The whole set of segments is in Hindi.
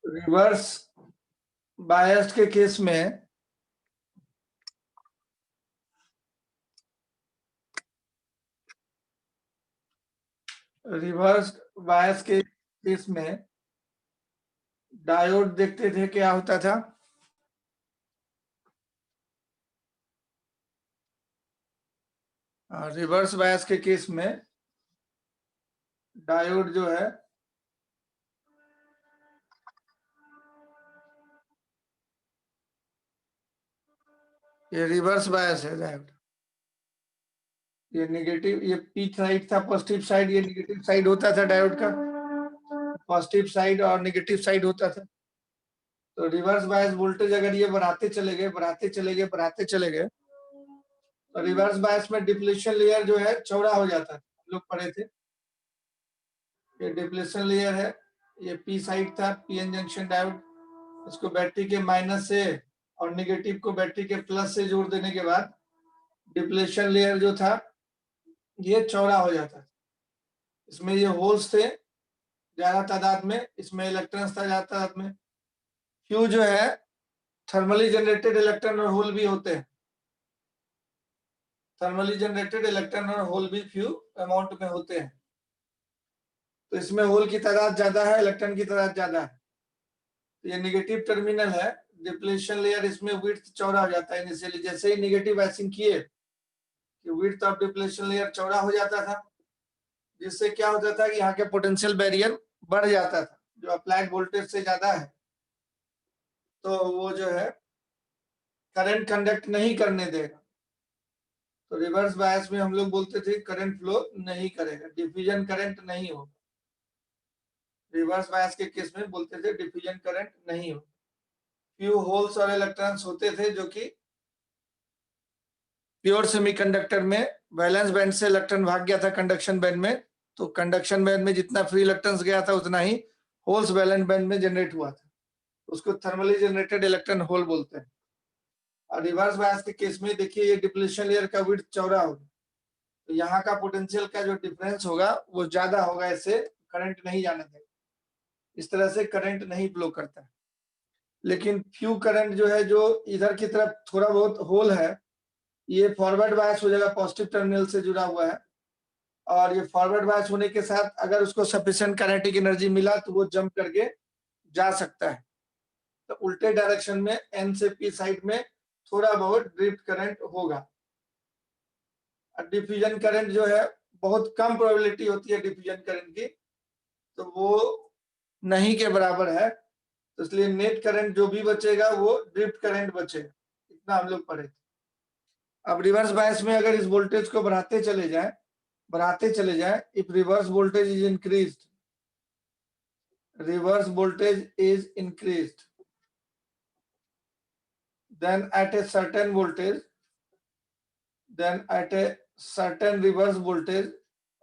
रिवर्स बायस्ड के केस में डायोड देखते थे क्या होता था। रिवर्स बायस के केस में डायोड जो है ये रिवर्स बायस है डायोड। ये नेगेटिव, ये पी साइड था, पॉजिटिव साइड, ये नेगेटिव साइड होता था डायोड का, पॉजिटिव साइड और नेगेटिव साइड होता था। तो रिवर्स बायस वोल्टेज अगर ये बढ़ाते चले गए तो रिवर्स बायस में डिप्लीशन लेयर जो है चौड़ा हो जाता है। हम लोग पढ़े थे, ये डिप्लीशन लेयर है, ये पी साइड था, पीएन जंक्शन डायोड। इसको बैटरी के माइनस से और नेगेटिव को बैटरी के प्लस से जोड़ देने के बाद डिप्लीशन लेयर जो था ये चौड़ा हो जाता है। इसमें ये होल्स थे ज्यादा तादाद में, इसमें इलेक्ट्रॉन्स था ज्यादा तादाद में। फ्यू जो है थर्मली जनरेटेड इलेक्ट्रॉन और होल भी होते हैं, थर्मली जनरेटेड इलेक्ट्रॉन और होल भी फ्यू अमाउंट में होते हैं। तो इसमें होल की तादाद ज्यादा है, इलेक्ट्रॉन की तादाद ज्यादा है। तो ये नेगेटिव टर्मिनल है, डिप्लीशन लेयर इसमें विड्थ चौड़ा हो जाता है इनिशियली। जैसे ही नेगेटिव बायसिंग किए कि विड्थ ऑफ डिप्लीशन लेयर चौड़ा हो जाता था, जिससे क्या होता था कि यहाँ के पोटेंशियल बैरियर बढ़ जाता था। जो अप्लाइड वोल्टेज से ज्यादा है तो वो जो है करंट कंडक्ट नहीं करने देगा। तो रिवर्स बायस में हम लोग बोलते थे करंट फ्लो नहीं करेगा, डिफ्यूजन करंट नहीं होगा। रिवर्स बायस के केस में बोलते थे डिफ्यूजन करंट नहीं होगा। फ्यू होल्स और इलेक्ट्रॉन्स होते थे जो कि प्योर सेमीकंडक्टर में वैलेंस बैंड से इलेक्ट्रॉन भाग गया था कंडक्शन बैंड में, तो कंडक्शन बैंड में जितना फ्री इलेक्ट्रॉन्स गया था उतना ही होल्स वैलेंस बैंड में जनरेट हुआ था। उसको थर्मली जनरेटेड इलेक्ट्रॉन होल बोलते हैं। और रिवर्स बायस के केस में देखिए ये डिप्लीशन लेयर का विड्थ चौड़ा होगा, तो यहाँ का पोटेंशियल का जो डिफरेंस होगा वो ज्यादा होगा, इससे करंट नहीं जाने देगा। इस तरह से करंट नहीं फ्लो करता है। लेकिन फ्यू करंट जो है जो इधर की तरफ थोड़ा बहुत होल है, ये फॉरवर्ड बायस हो जाएगा, पॉजिटिव टर्मिनल से जुड़ा हुआ है। और ये फॉरवर्ड बायस होने के साथ अगर उसको सफिशिएंट काइनेटिक एनर्जी मिला तो वो जंप करके जा सकता है। तो उल्टे डायरेक्शन में एन से पी साइड में थोड़ा बहुत ड्रिफ्ट करंट होगा। डिफ्यूजन करंट जो है बहुत कम प्रोबेबिलिटी होती है डिफ्यूजन करंट की, तो वो नहीं के बराबर है। तो इसलिए नेट करंट जो भी बचेगा वो ड्रिफ्ट करंट बचेगा। इतना हम लोग पढ़े थे। अब रिवर्स बायस में अगर इस वोल्टेज को बढ़ाते चले जाए, if reverse voltage is increased, then at a certain voltage, reverse voltage,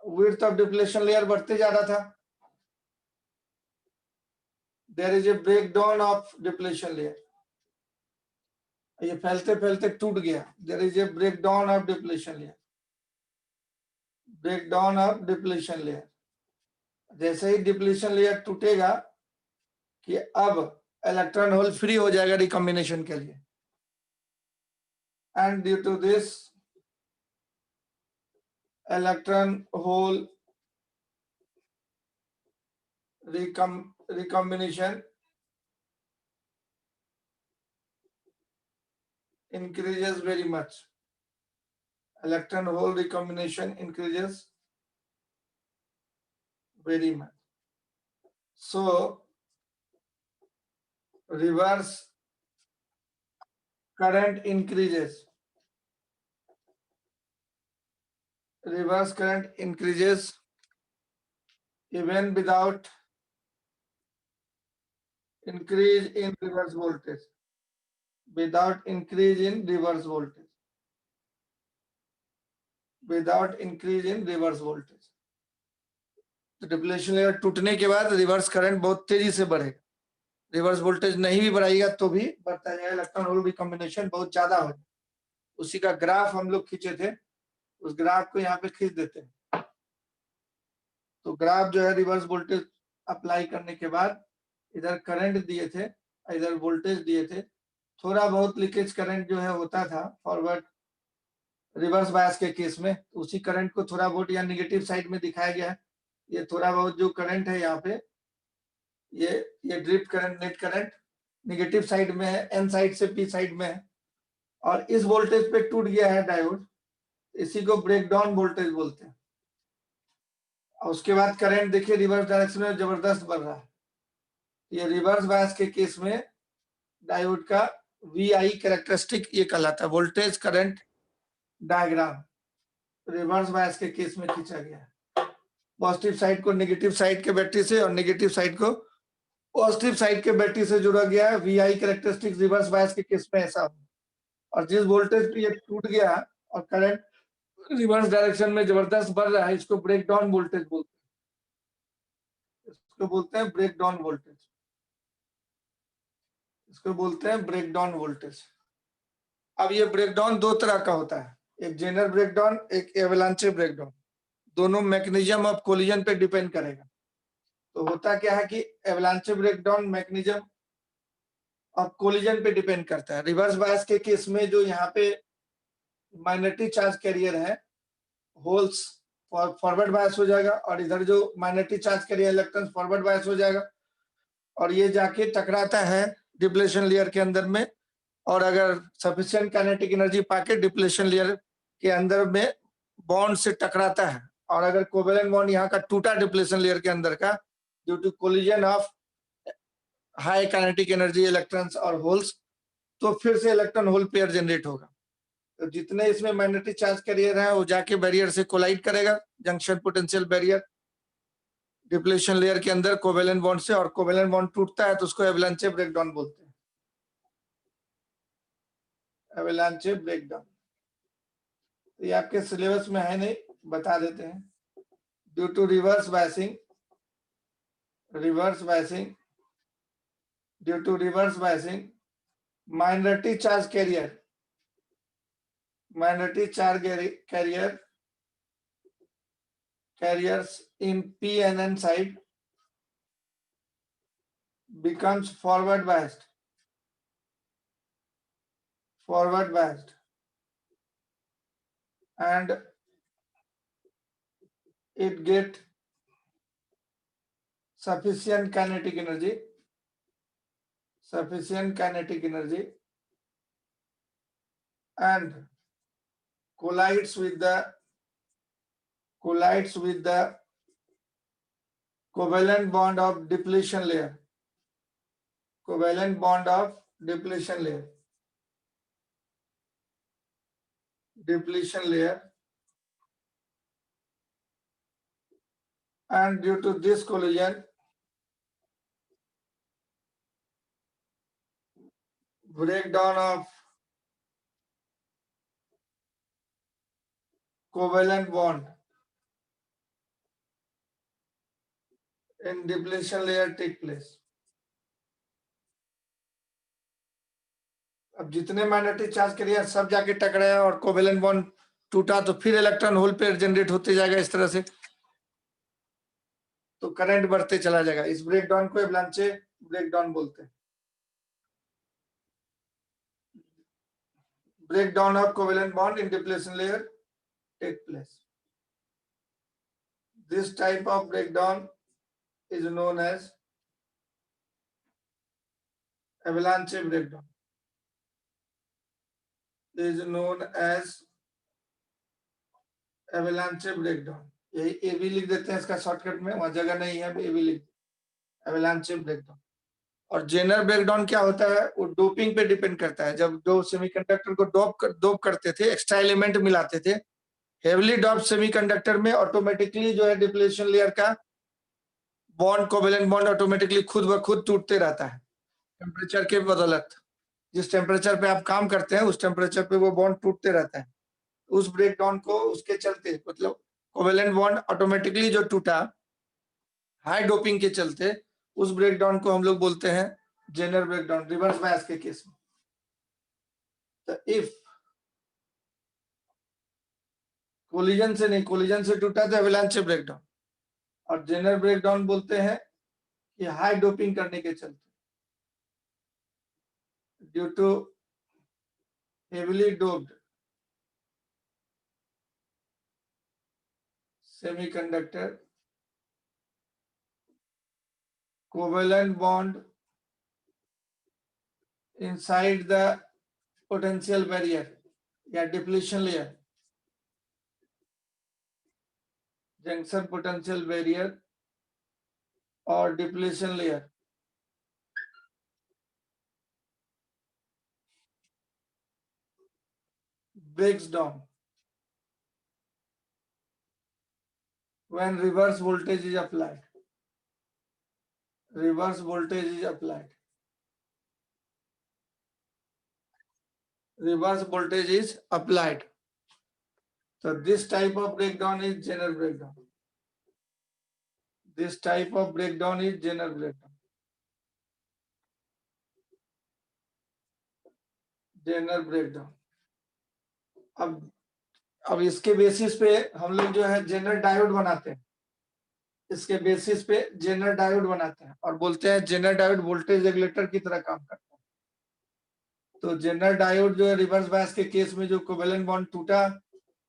width of depletion layer बढ़ते जा रहा था। There is a breakdown of depletion layer, ये फैलते फैलते टूट गया। There is a breakdown of depletion layer, जैसे ही डिप्लीशन लेयर टूटेगा कि अब इलेक्ट्रॉन होल फ्री हो जाएगा रिकॉम्बिनेशन के लिए। And due to this electron hole recombination increases very much. Electron hole recombination increases very much. So reverse current increases. Reverse current increases even without increase in reverse voltage. Without increase in reverse voltage. Without increase in reverse voltage. तो डिप्लेशन लेयर टूटने के बाद रिवर्स करंट बहुत तेजी से बढ़ेगा। रिवर्स वोल्टेज नहीं भी बढ़ाएगा तो भी बढ़ता जाएगा, इलेक्ट्रॉन होल रिकॉम्बिनेशन बहुत ज्यादा हो जाए। उसी का ग्राफ हम लोग खींचे थे, उस ग्राफ को यहाँ पे खींच देते हैं। तो ग्राफ जो है रिवर्स वोल्टेज अप्लाई करने के बाद इधर करंट दिए थे, इधर वोल्टेज दिए थे, थोड़ा बहुत लीकेज करंट जो है होता था फॉरवर्ड रिवर्स बायस के केस में, उसी करंट को थोड़ा बहुत यहाँ निगेटिव साइड में दिखाया गया है। ये थोड़ा बहुत जो करंट है यहाँ पे, ये drip current, net current negative side में है, एन साइड से पी साइड में है, और इस वोल्टेज पे टूट गया है डायोड, इसी को ब्रेक डाउन वोल्टेज बोलते हैं। और उसके बाद करंट देखिए रिवर्स डायरेक्शन में जबरदस्त बढ़ रहा है। ये रिवर्स बायस के केस में डायोड का VI कैरेक्टरिस्टिक ये कहलाता है, voltage current diagram reverse bias के केस में खींचा गया है। पॉजिटिव साइड को नेगेटिव साइड के बैटरी से और नेगेटिव साइड को पॉजिटिव साइड के बैटरी से जुड़ा गया है। VI कैरेक्टरिस्टिक रिवर्स बायस के केस में ऐसा हो, और जिस वोल्टेज पे ये टूट गया और करंट रिवर्स डायरेक्शन में जबरदस्त बढ़ रहा है, इसको ब्रेक डाउन वोल्टेज बोलते हैं। इसको बोलते हैं ब्रेक डाउन वोल्टेज, इसको बोलते हैं ब्रेक डाउन वोल्टेज। अब ये ब्रेकडाउन दो तरह का होता है, एक जेनर ब्रेकडाउन, एक एवलांचे ब्रेकडाउन। दोनों मैकेनिज्म ऑफ कोलिजन पे डिपेंड करेगा। तो होता क्या है कि एवलांचे ब्रेकडाउन मैकेनिज्म ऑफ कोलिजन पे डिपेंड करता है। रिवर्स बायस के केस में जो यहाँ पे माइनॉरिटी चार्ज कैरियर है, होल्स फॉरवर्ड बायस हो जाएगा, और इधर जो minority charge career electrons forward bias हो जाएगा, और ये जाके टकराता है डिप्लेशन लेयर के अंदर में, और अगर सफिशिएंट काइनेटिक एनर्जी पाके डिप्लेशन लेयर के अंदर में बॉन्ड से टकराता है, और अगर कोवेलेंट बॉन्ड यहाँ का टूटा डिप्लेशन लेयर के अंदर का due to collision of high kinetic energy electrons और होल्स, तो फिर से इलेक्ट्रॉन होल पेयर जनरेट होगा। तो जितने इसमें मैग्नेटिक चार्ज कैरियर है वो जाके बैरियर से कोलाइड करेगा, junction potential barrier depletion layer के अंदर कोवेलेंट बॉन्ड से, और कोवेलेंट बॉन्ड टूटता है तो उसको एवलांचे ब्रेकडाउन बोलते हैं। एवलांचे ब्रेकडाउन ये आपके सिलेबस में है नहीं, बता देते हैं। Due to reverse biasing, due to reverse biasing minority charge carrier, carriers in P and N side becomes forward biased, and it get sufficient kinetic energy, and collides with the covalent bond of depletion layer, and due to this collision breakdown of covalent bond in depletion layer take place। अब जितने मैग्नेटिक चार्ज कैरियर सब जाके टकराया और कोवेलेंट बॉन्ड टूटा, तो फिर इलेक्ट्रॉन होल पेयर जनरेट होते जाएगा इस तरह से, तो करंट बढ़ते चला जाएगा। इस ब्रेकडाउन को एवलांचे ब्रेकडाउन बोलते हैं। breakdown of covalent bond in depletion layer take place. This type of breakdown is known as avalanche breakdown. यही ए भी लिख देते हैं इसका शॉर्टकट में, वहां जगह नहीं है, ए भी लिख avalanche breakdown। और जेनर ब्रेकडाउन क्या होता है, वो डोपिंग पे डिपेंड करता है। जब दो सेमीकंडक्टर को डोप करते थे, एक्स्ट्रा एलिमेंट मिलाते थे, हेवली डोप सेमीकंडक्टर में ऑटोमेटिकली जो है डिप्लेशन लेयर का बॉन्ड, कोवेलेंट बॉन्ड ऑटोमेटिकली खुद ब खुद टूटते रहता है टेम्परेचर के बदौलत। जिस टेम्परेचर पे आप काम करते हैं उस टेम्परेचर पे वो बॉन्ड टूटते रहता है। उस ब्रेकडाउन को उसके चलते, मतलब कोवेलेंट बॉन्ड ऑटोमेटिकली जो टूटा हाई डोपिंग के चलते, उस ब्रेकडाउन को हम लोग बोलते हैं जेनर ब्रेकडाउन, रिवर्स बायस के केस में। तो इफ कोलिजन से नहीं, कोलिजन से टूटा तो एवलांचे ब्रेकडाउन, और जेनर ब्रेकडाउन बोलते हैं कि हाई डोपिंग करने के चलते, due to heavily doped semiconductor covalent bond inside the potential barrier या depletion layer, junction potential barrier और depletion layer breaks down when reverse voltage is applied. Reverse voltage is applied. Reverse voltage is applied. So this type of breakdown is Zener breakdown. This type of breakdown is Zener breakdown. Zener breakdown. अब इसके बेसिस पे हम लोग जो है जेनर डायोड बनाते हैं, इसके बेसिस पे जेनर डायोड बनाते हैं और बोलते हैं जेनर डायोड वोल्टेज रेगुलेटर की तरह काम करता है। तो जेनर डायोड जो है रिवर्स बायस के केस में जो कोवेलेंट बॉन्ड टूटा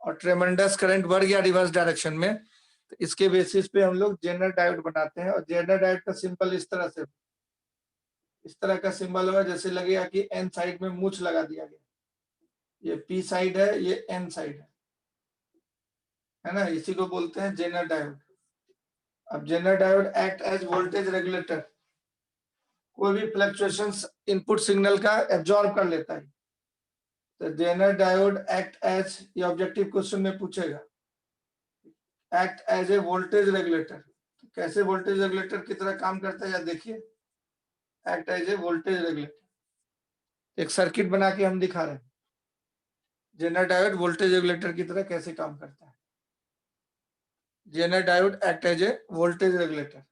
और ट्रेमेंडस करंट बढ़ गया रिवर्स डायरेक्शन में, तो इसके बेसिस पे हम लोग जेनर डायोड बनाते हैं। और जेनर डायोड का सिंबल इस तरह से, इस तरह का सिंबल होगा जैसे लगेगा कि एन साइड में मूछ लगा दिया गया, ये पी साइड है, ये एन साइड है ना, इसी को बोलते हैं जेनर डायोड। अब Zener diode act as voltage regulator, कोई भी फ्लक्चुएशंस इनपुट सिग्नल का एब्जॉर्ब कर लेता है। तो जेनर डायोड एक्ट एज, ये ऑब्जेक्टिव क्वेश्चन में पूछेगा, act as a voltage regulator. कैसे वोल्टेज रेगुलेटर की तरह काम करता है या देखिए, act as a voltage regulator. एक सर्किट बना के हम दिखा रहे हैं जेनर डायोड वोल्टेज रेगुलेटर की तरह कैसे काम करता है। Zener diode act as a voltage regulator.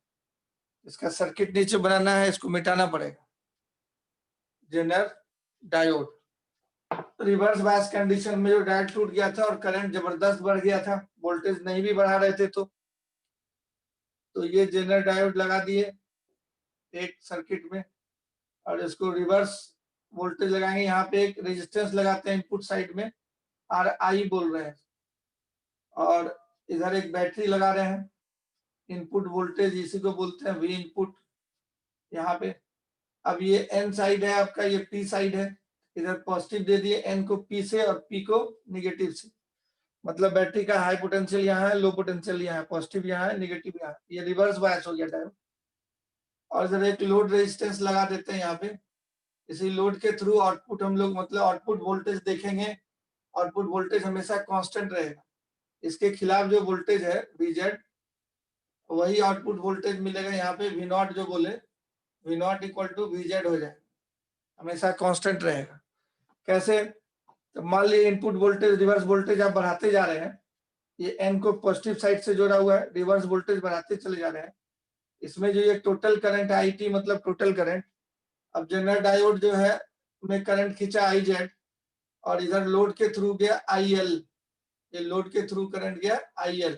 इसका सर्किट नीचे बनाना है, इसको मिटाना पड़ेगा। Zener diode reverse bias condition में जो डायोड टूट गया था और करंट जबरदस्त बढ़ गया था, वोल्टेज नहीं भी बढ़ा रहे थे, तो ये जेनर डायोड लगा दिए एक सर्किट में और इसको रिवर्स वोल्टेज लगाएंगे। यहाँ पे एक रेजिस्टेंस लगाते हैं इनपुट साइड में, आर आई बोल रहे हैं, और इधर एक बैटरी लगा रहे हैं। इनपुट वोल्टेज इसी को बोलते हैं वी इनपुट यहाँ पे। अब ये एन साइड है आपका, ये पी साइड है, इधर पॉजिटिव दे दिए एन को पी से और पी को निगेटिव से, मतलब बैटरी का हाई पोटेंशियल यहाँ है, लो पोटेंशियल यहाँ है, पॉजिटिव यहाँ है, निगेटिव यहाँ है। ये रिवर्स बायस हो गया डायोड। और इधर एक लोड रेजिस्टेंस लगा देते हैं यहाँ पे, इसी लोड के थ्रू आउटपुट हम लोग मतलब आउटपुट वोल्टेज देखेंगे। आउटपुट वोल्टेज हमेशा कांस्टेंट रहेगा, इसके खिलाफ जो वोल्टेज है Vz, वही आउटपुट वोल्टेज मिलेगा यहाँ पे। V नॉट जो बोले, V naught equal to Vz हो जाए, हमेशा कांस्टेंट रहेगा। कैसे, तो मान लीजिए इनपुट वोल्टेज रिवर्स वोल्टेज आप बढ़ाते जा रहे हैं, ये एन को पॉजिटिव साइड से जोड़ा हुआ है, रिवर्स वोल्टेज बढ़ाते चले जा रहे हैं। इसमें जो ये टोटल करंट आई टी मतलब टोटल करंट, अब जेनर डायोड जो है में करंट खींचा आई जेड और इधर लोड के थ्रू गया आई एल, ये लोड के थ्रू करंट गया आई एल,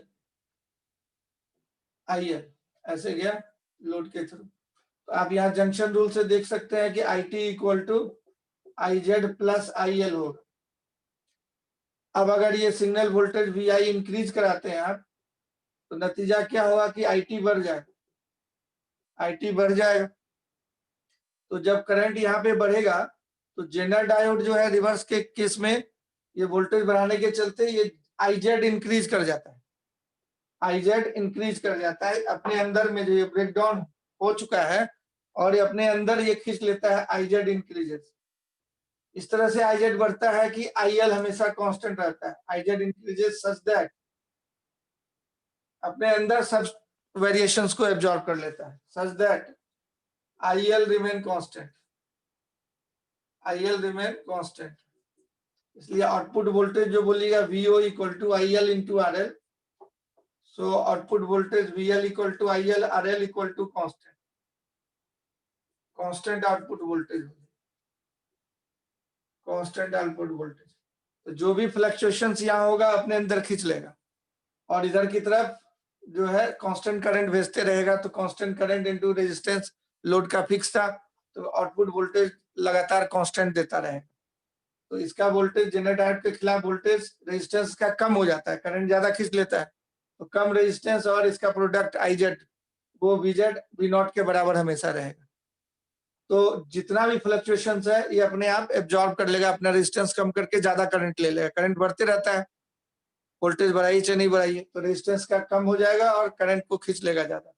ऐसे गया लोड के थ्रू। तो आप यहाँ जंक्शन रूल से देख सकते हैं कि I T equal to I Z plus I L होगा। अब अगर ये signal voltage V I increase कराते हैं आप, तो नतीजा क्या होगा कि आई टी बढ़ जाएगा, आई टी बढ़ जाएगा। तो जब करंट यहाँ पे बढ़ेगा तो जेनर डायोड जो है रिवर्स के केस में ये वोल्टेज बढ़ाने के चलते ये आई जेड इंक्रीज कर जाता है, आई जेड इंक्रीज कर जाता है अपने अंदर में, जो ये ब्रेकडाउन हो चुका है और ये अपने अंदर ये खींच लेता है, आई जेड इंक्रीजेस। इस तरह से आई जेड बढ़ता है कि आई एल हमेशा कांस्टेंट रहता है। I Z increases such that अपने अंदर सब वेरिएशंस को एब्जॉर्ब कर लेता है, such that I L remain constant, I L remain constant. इसलिए आउटपुट वोल्टेज जो बोलिएगा VO equal to I L into R L, so output voltage V L equal to I L, R L equal to constant, constant output voltage, constant output voltage. तो जो भी फ्लक्चुएशंस यहाँ होगा अपने अंदर खींच लेगा और इधर की तरफ जो है कांस्टेंट करंट भेजते रहेगा, तो constant current into resistance, load का फिक्स था, तो आउटपुट वोल्टेज लगातार कांस्टेंट देता रहेगा। तो इसका वोल्टेज जेनर डायोड के खिलाफ वोल्टेज रेजिस्टेंस का कम हो जाता है, करंट ज्यादा खींच लेता है, तो कम रेजिस्टेंस और इसका प्रोडक्ट आईजेड वो वीजेड वी नॉट के बराबर हमेशा रहेगा। तो जितना भी फ्लक्चुएशंस है ये अपने आप एब्जॉर्ब कर लेगा, अपना रेजिस्टेंस कम करके ज्यादा करंट ले लेगा। करंट बढ़ते रहता है, वोल्टेज बढ़ाइए चाहे नहीं बढ़ाइए, तो रेजिस्टेंस का कम हो जाएगा और करंट को खींच लेगा ज्यादा,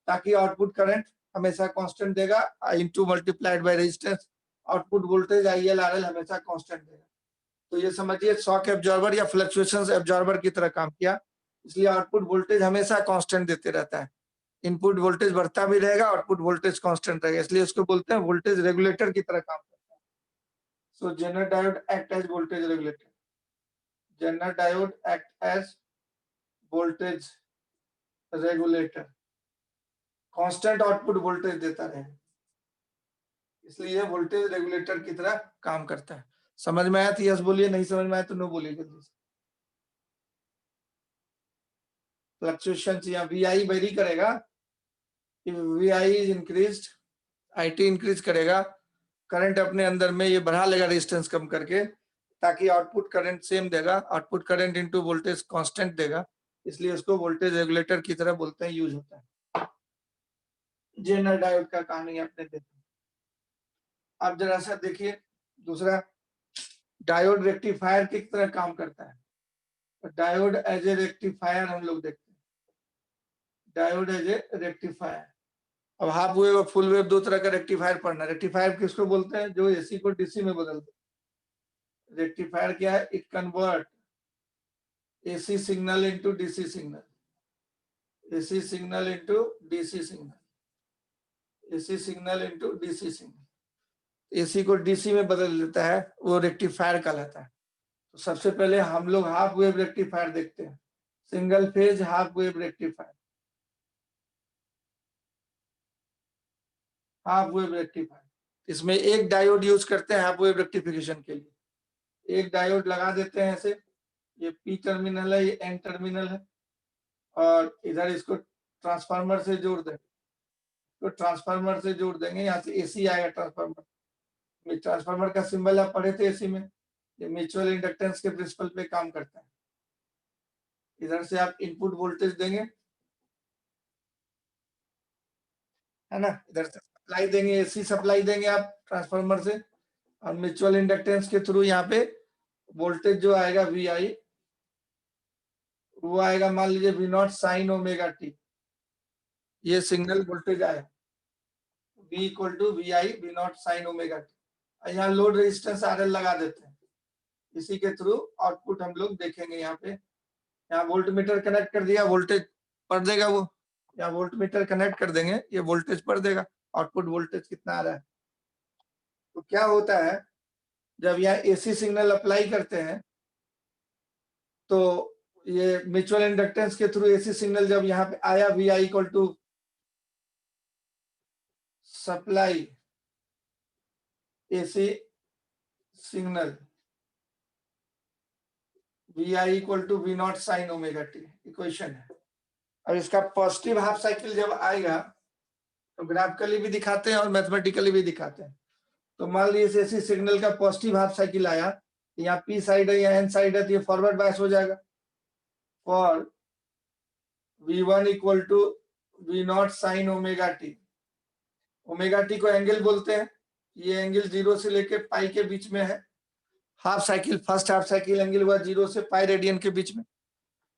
ताकि आउटपुट करंट हमेशा कांस्टेंट देगा into multiplied by resistance, output voltage IL RL हमेशा कांस्टेंट देगा। तो ये समझिए शॉक एब्जॉर्बर या फ्लक्चुएशंस एब्जॉर्बर की तरह काम किया, इसलिए आउटपुट वोल्टेज हमेशा कांस्टेंट देते रहता है। इनपुट वोल्टेज बढ़ता भी रहेगा, आउटपुट वोल्टेज कांस्टेंट रहेगा, इसलिए उसको बोलते हैं वोल्टेज रेगुलेटर की तरह काम करता है। So Zener diode act as voltage regulator, Zener diode act as voltage regulator, constant output voltage देता रहेगा, इसलिए वोल्टेज रेगुलेटर की तरह काम करता है। समझ में आया तो यस बोलिए, नहीं समझ में आया तो नो बोलिए जल्दी से। फ्लक्चुएशन या वीआई वेरी करेगा, VI is increased, IT increase करेगा, करंट अपने अंदर में ये बढ़ा लेगा रेजिस्टेंस कम करके, ताकि आउटपुट करंट सेम देगा, output current into voltage constant देगा, इसलिए उसको वोल्टेज रेगुलेटर की तरह बोलते हैं, यूज होता है। जेनर डायोड का कहानी आपने देखा। आप जरा सा देखिए दूसरा, डायोड रेक्टिफायर की तरह काम करता है। डायोड एज ए रेक्टिफायर हम लोग देखते हैं, डायोड एज ए रेक्टिफायर। अब हाफ वेव और फुल वेव दो तरह का रेक्टिफायर पढ़ना। रेक्टिफायर किसको बोलते हैं? जो एसी को डीसी में बदल दे। रेक्टिफायर क्या है? It convert AC signal into DC signal, AC signal into DC signal, AC signal into DC signal. AC को डीसी में बदल देता है, वो रेक्टिफायर कहलाता है। तो सबसे पहले हम लोग हाफ वेव रेक्टिफायर देखते हैं, single phase half wave rectifier, half wave rectifier. इसमें एक डायोड यूज करते हैं हाफ वेव रेक्टिफिकेशन के लिए। एक डायोड लगा देते हैं ऐसे, ये पी टर्मिनल है, ये एन टर्मिनल है, और इधर इसको ट्रांसफार्मर से जोड़ देंगे, तो ट्रांसफार्मर से जोड़ देंगे, यहाँ से एसी आएगा ट्रांसफार्मर। ट्रांसफार्मर का सिंबल आप पढ़े थे एसी में, ये म्यूचुअल इंडक्टेंस के प्रिंसिपल पे काम करता है। इधर से आप इनपुट वोल्टेज देंगे, है ना, इधर से सप्लाई देंगे, एसी सप्लाई देंगे आप ट्रांसफार्मर से, और म्यूचुअल इंडक्टेंस के थ्रू यहाँ पे वोल्टेज जो आएगा वी आई, वो आएगा मान लीजिए V not sine omega T, ये सिग्नल वोल्टेज आएगा V equal to V I V not sine omega T. यहाँ लोड रेजिस्टेंस RL लगा देते हैं, इसी के थ्रू आउटपुट हम लोग देखेंगे। यहाँ पे यहाँ वोल्ट मीटर कनेक्ट कर दिया, वोल्टेज पढ़ देगा वो, यहाँ वोल्ट मीटर कनेक्ट कर देंगे, ये वोल्टेज पढ़ देगा, आउटपुट वोल्टेज कितना आ रहा है। तो क्या होता है, जब यहाँ एसी सिग्नल अप्लाई करते हैं, तो ये म्यूचुअल इंडक्टेंस के थ्रू एसी सिग्नल जब यहाँ पे आया, V I equal to supply AC signal, V I equal to V not sine omega T, equation है। अब इसका पॉजिटिव हाफ साइकिल जब आएगा, तो ग्राफिकली भी दिखाते हैं और मैथमेटिकली भी दिखाते हैं। तो मान लीजिए एसी सिग्नल का पॉजिटिव हाफ साइकिल आया, यहाँ पी साइड है, यहाँ एन साइड है, तो ये फॉरवर्ड बायस हो जाएगा। For V1 equal to V not sine omega T, omega T को एंगल बोलते हैं, ये एंगल 0 से लेके पाई के बीच में है। Half cycle, first half cycle angle हुआ 0 से पाई रेडियन के बीच में,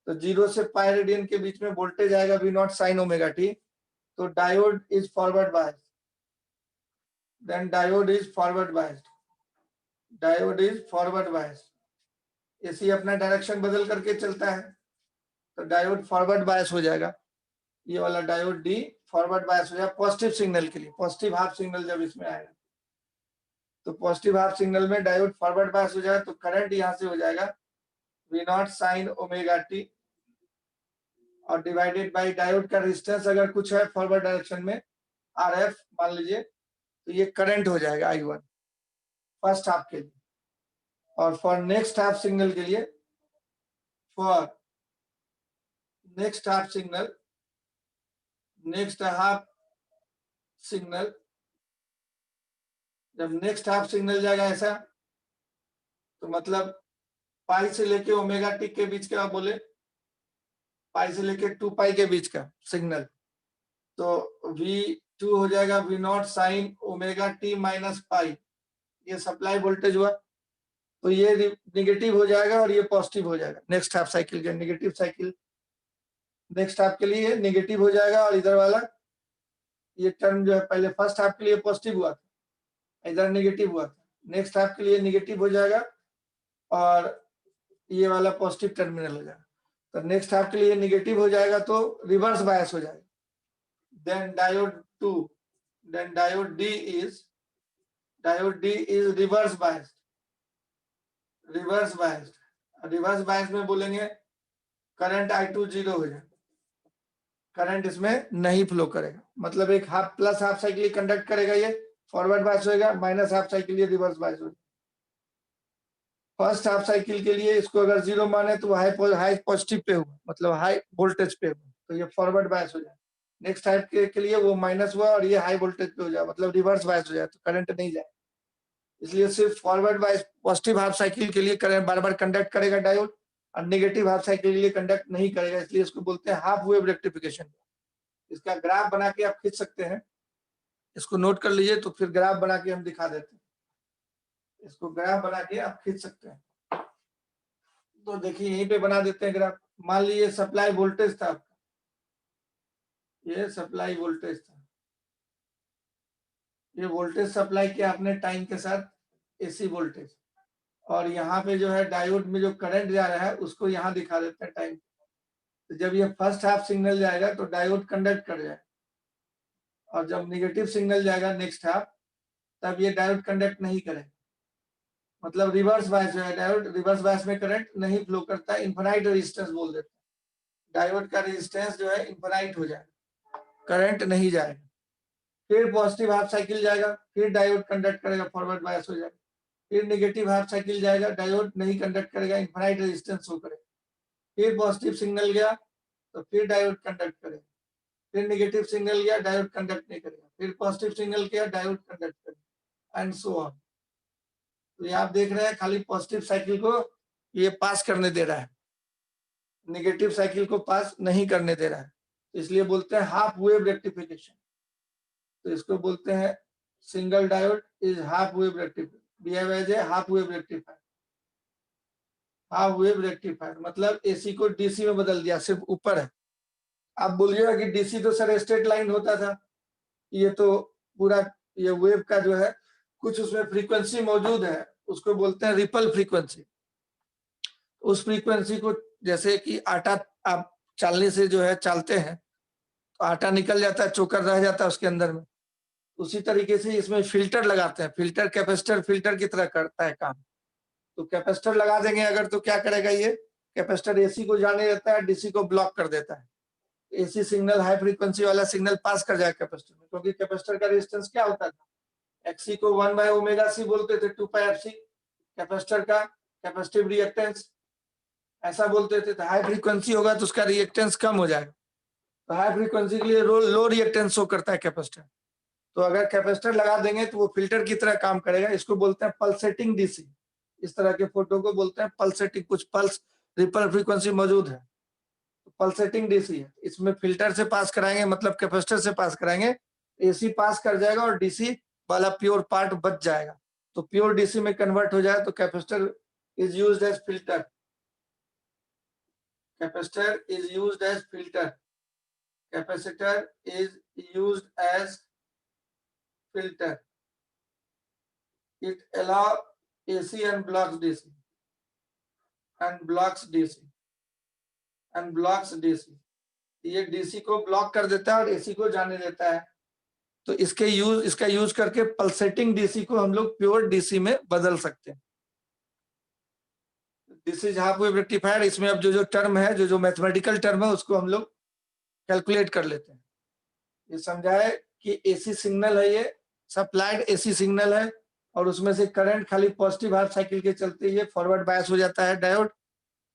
तो 0 से पाई रेडियन के बीच में वोल्टेज आएगा V not sine omega t. तो diode is forward biased, then diode is forward biased, diode is forward biased. AC अपना डायरेक्शन बदल करके चलता है, तो डायोड फॉरवर्ड बायस हो जाएगा, ये वाला डायोड डी फॉरवर्ड बायस हो जाएगा पॉजिटिव सिग्नल के लिए। पॉजिटिव हाफ सिग्नल जब इसमें आएगा, तो पॉजिटिव हाफ सिग्नल में डायोड फॉरवर्ड बायस हो जाएगा, तो करंट यहाँ से हो जाएगा V not sine omega T, और डिवाइडेड बाय डायोड का रेजिस्टेंस अगर कुछ है फॉरवर्ड डायरेक्शन में RF मान लीजिए, तो ये करंट हो जाएगा I1 फर्स्ट हाफ के लिए। और फॉर नेक्स्ट हाफ सिग्नल के लिए, for next half signal next half signal, जब नेक्स्ट हाफ सिग्नल जाएगा ऐसा, तो मतलब पाई से लेके ओमेगा टी के बीच का बोले, पाई से लेके 2 पाई के बीच का सिग्नल, तो V2 हो जाएगा V0 sign omega t minus पाई, ये सप्लाई वोल्टेज हुआ। तो ये नेगेटिव हो जाएगा और ये पॉजिटिव हो जाएगा नेक्स्ट हाफ साइकिल के, नेगेटिव साइकिल नेक्स्ट हाफ के लिए नेगेटिव हो जाएगा, और इधर वाला ये टर्म जो है पहले फर्स्ट हाफ के लिए पॉजिटिव हुआ था, इधर नेगेटिव हुआ था, नेक्स्ट हाफ के लिए नेगेटिव हो जाएगा और ये वाला पॉजिटिव टर्मिनल हो जाएगा। तो नेक्स्ट हाफ के लिए नेगेटिव हो जाएगा तो रिवर्स बायस हो जाएगा। Then diode 2, then diode D is reverse biased, reverse biased. Reverse bias में बोलेंगे करंट I2 0 हो जाएगा, करंट इसमें नहीं फ्लो करेगा, मतलब एक half plus half cycle conduct करेगा, ये फॉरवर्ड बायस होएगा, माइनस हाफ साइकिल ये रिवर्स बायस होगा। फर्स्ट हाफ साइकिल के लिए इसको अगर 0 माने तो हाई पॉजिटिव पे होगा, मतलब हाई वोल्टेज पे होगा, तो ये फॉरवर्ड बायस हो जाए। नेक्स्ट हाफ के लिए वो माइनस हुआ और ये हाई वोल्टेज पे हो जाए, मतलब रिवर्स बायस हो जाए, तो करंट नहीं जाए। इसलिए सिर्फ forward bias positive half cycle के लिए करंट बार बार कंडक्ट करेगा डायोड, और नेगेटिव हाफ साइकिल के लिए कंडक्ट नहीं करेगा, इसलिए इसको बोलते हैं हाफ वेव रेक्टिफिकेशन। इसका ग्राफ बना के आप खींच सकते हैं, इसको नोट कर लीजिए, तो फिर ग्राफ बना के हम दिखा देते हैं। इसको ग्राफ बना के आप खींच सकते हैं, तो देखिए यहीं पे बना देते हैं ग्राफ। मान लीजिए सप्लाई वोल्टेज था आपका, ये सप्लाई वोल्टेज था, ये वोल्टेज सप्लाई किया आपने टाइम के साथ एसी वोल्टेज, और यहाँ पे जो है डायोड में जो करंट जा रहा है उसको यहाँ दिखा देते हैं टाइम। तो जब ये फर्स्ट हाफ सिग्नल जाएगा तो डायोड कंडक्ट कर जाएगा, और जब नेगेटिव सिग्नल जाएगा नेक्स्ट हाफ, तब ये डायोड कंडक्ट नहीं करेगा, मतलब रिवर्स बायस है डायोड, रिवर्स बायस में करंट नहीं फ्लो करता, इनफाइनाइट रेजिस्टेंस बोल देते हैं, डायोड का रेजिस्टेंस जो है इनफाइनाइट हो जाएगा, करंट नहीं जाएगा। फिर पॉजिटिव हाफ साइकिल जाएगा, फिर डायोड कंडक्ट करेगा, फॉरवर्ड बायस हो जाएगा। फिर नेगेटिव हाफ साइकिल जाएगा, डायोड नहीं कंडक्ट करेगा, इनफाइनाइट रेजिस्टेंस शो करेगा। फिर पॉजिटिव सिग्नल गया तो फिर डायोड कंडक्ट करेगा, फिर नेगेटिव सिग्नल गया, डायोड कंडक्ट नहीं करेगा, फिर पॉजिटिव सिग्नल गया, डायोड कंडक्ट करेगा, एंड सो ऑन। तो ये आप देख रहे हैं खाली पॉजिटिव साइकिल को ये पास करने दे रहा है, नेगेटिव साइकिल को पास नहीं करने दे रहा है, इसलिए बोलते हैं हाफ वेव रेक्टिफिकेशन। तो इसको बोलते हैं single diode is half wave rectifier, behave as a half wave rectifier. Half wave rectifier मतलब एसी को डीसी में बदल दिया, सिर्फ ऊपर है। आप बोलिएगा कि डीसी तो सर स्ट्रेट लाइन होता था, ये तो पूरा ये वेव का जो है कुछ उसमें फ्रीक्वेंसी मौजूद है, उसको बोलते हैं रिपल फ्रीक्वेंसी। उस फ्रीक्वेंसी को, जैसे कि आटा आप चालने से जो है चालते हैं तो आटा निकल जाता है, चोकर रह जाता है उसके अंदर में, उसी तरीके से इसमें फिल्टर लगाते हैं, फिल्टर कैपेसिटर फिल्टर की तरह करता है काम। तो कैपेसिटर लगा देंगे अगर, तो क्या करेगा, ये कैपेसिटर एसी को जाने देता है, डीसी को ब्लॉक कर देता है। एसी सिग्नल हाई फ्रीक्वेंसी वाला सिग्नल पास कर जाएगा कैपेसिटर में, क्योंकि कैपेसिटर का रेजिस्टेंस क्या होता था, एक्सी को 1/ओमेगा-c बोलते थे, 2πfc कैपेसिटर का कैपेसिटिव रिएक्टेंस ऐसा बोलते थे। तो हाई फ्रीक्वेंसी होगा तो उसका रिएक्टेंस कम हो जाएगा, तो हाई फ्रीक्वेंसी के लिए लो रिएक्टेंस शो करता है कैपेसिटर। तो अगर कैपेसिटर लगा देंगे तो वो फिल्टर की तरह काम करेगा, इसको बोलते हैं पल्सेटिंग डीसी। इस तरह के फोटो को बोलते हैं पल्सेटिंग, कुछ पल्स रिपल फ्रीक्वेंसी मौजूद है, तो पल्सेटिंग डीसी है। इसमें फिल्टर से पास कराएंगे, मतलब कैपेसिटर से पास कराएंगे, एसी पास कर जाएगा और डीसी वाला प्योर पार्ट बच जाएगा। तो प्योर डीसी में कन्वर्ट हो जाए तो capacitor is used as filter, capacitor is used as filter, capacitor is used as filter. It allow AC and blocks DC and blocks DC and blocks DC. ये DC को ब्लॉक कर देता है और AC को जाने देता है। तो इसका यूज करके पल्सेटिंग DC को हम लोग प्योर DC में बदल सकते हैं। This is half wave rectifier. इसमें अब जो टर्म है, जो मैथमेटिकल टर्म है, उसको हम लोग कैलकुलेट कर लेते हैं। ये समझाए कि AC सिग्नल है, ये सप्लाइड AC सिग्नल है, और उसमें से करंट खाली पॉजिटिव हाफ साइकिल के चलते ये फॉरवर्ड बायस हो जाता है डायोड,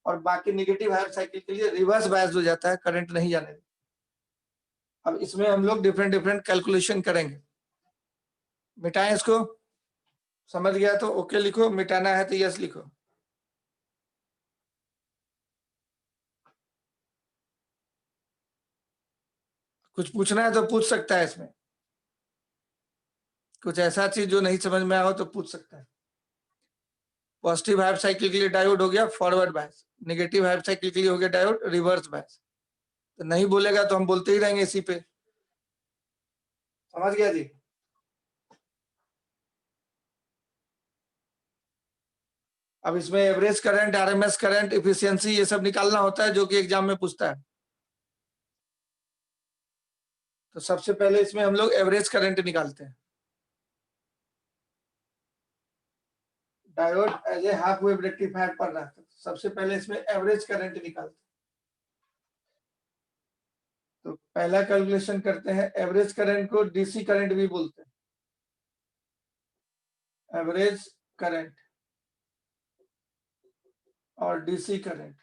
और बाकी नेगेटिव हाफ साइकिल के लिए रिवर्स बायस हो जाता है, करंट नहीं जाने देता। अब इसमें हम लोग डिफरेंट डिफरेंट कैलकुलेशन करेंगे। मिटाएं इसको, समझ गया तो ओके लिखो, मिटाना है तो यस लिखो। कुछ पूछना है तो पूछ सकता है, इसमें कुछ ऐसा चीज जो नहीं समझ में आओ तो पूछ सकता है। पॉजिटिव हाफ साइकिल के लिए डायोड हो गया forward bias, negative half cycle के लिए हो गया डायोड रिवर्स बायस। तो नहीं बोलेगा तो हम बोलते ही रहेंगे इसी पे। समझ गया जी? अब इसमें average current, RMS current, efficiency, ये सब निकालना होता है जो कि एग्जाम में पूछता है। तो सबसे पहले इसमें हम लोग एवरेज करंट निकालते हैं। Diode as a half wave rectifier पढ़ रहा था, सबसे पहले इसमें एवरेज करंट निकालते हैं। तो पहला कैलकुलेशन करते हैं, एवरेज करंट को डीसी करंट भी बोलते हैं। एवरेज करंट और डीसी करंट,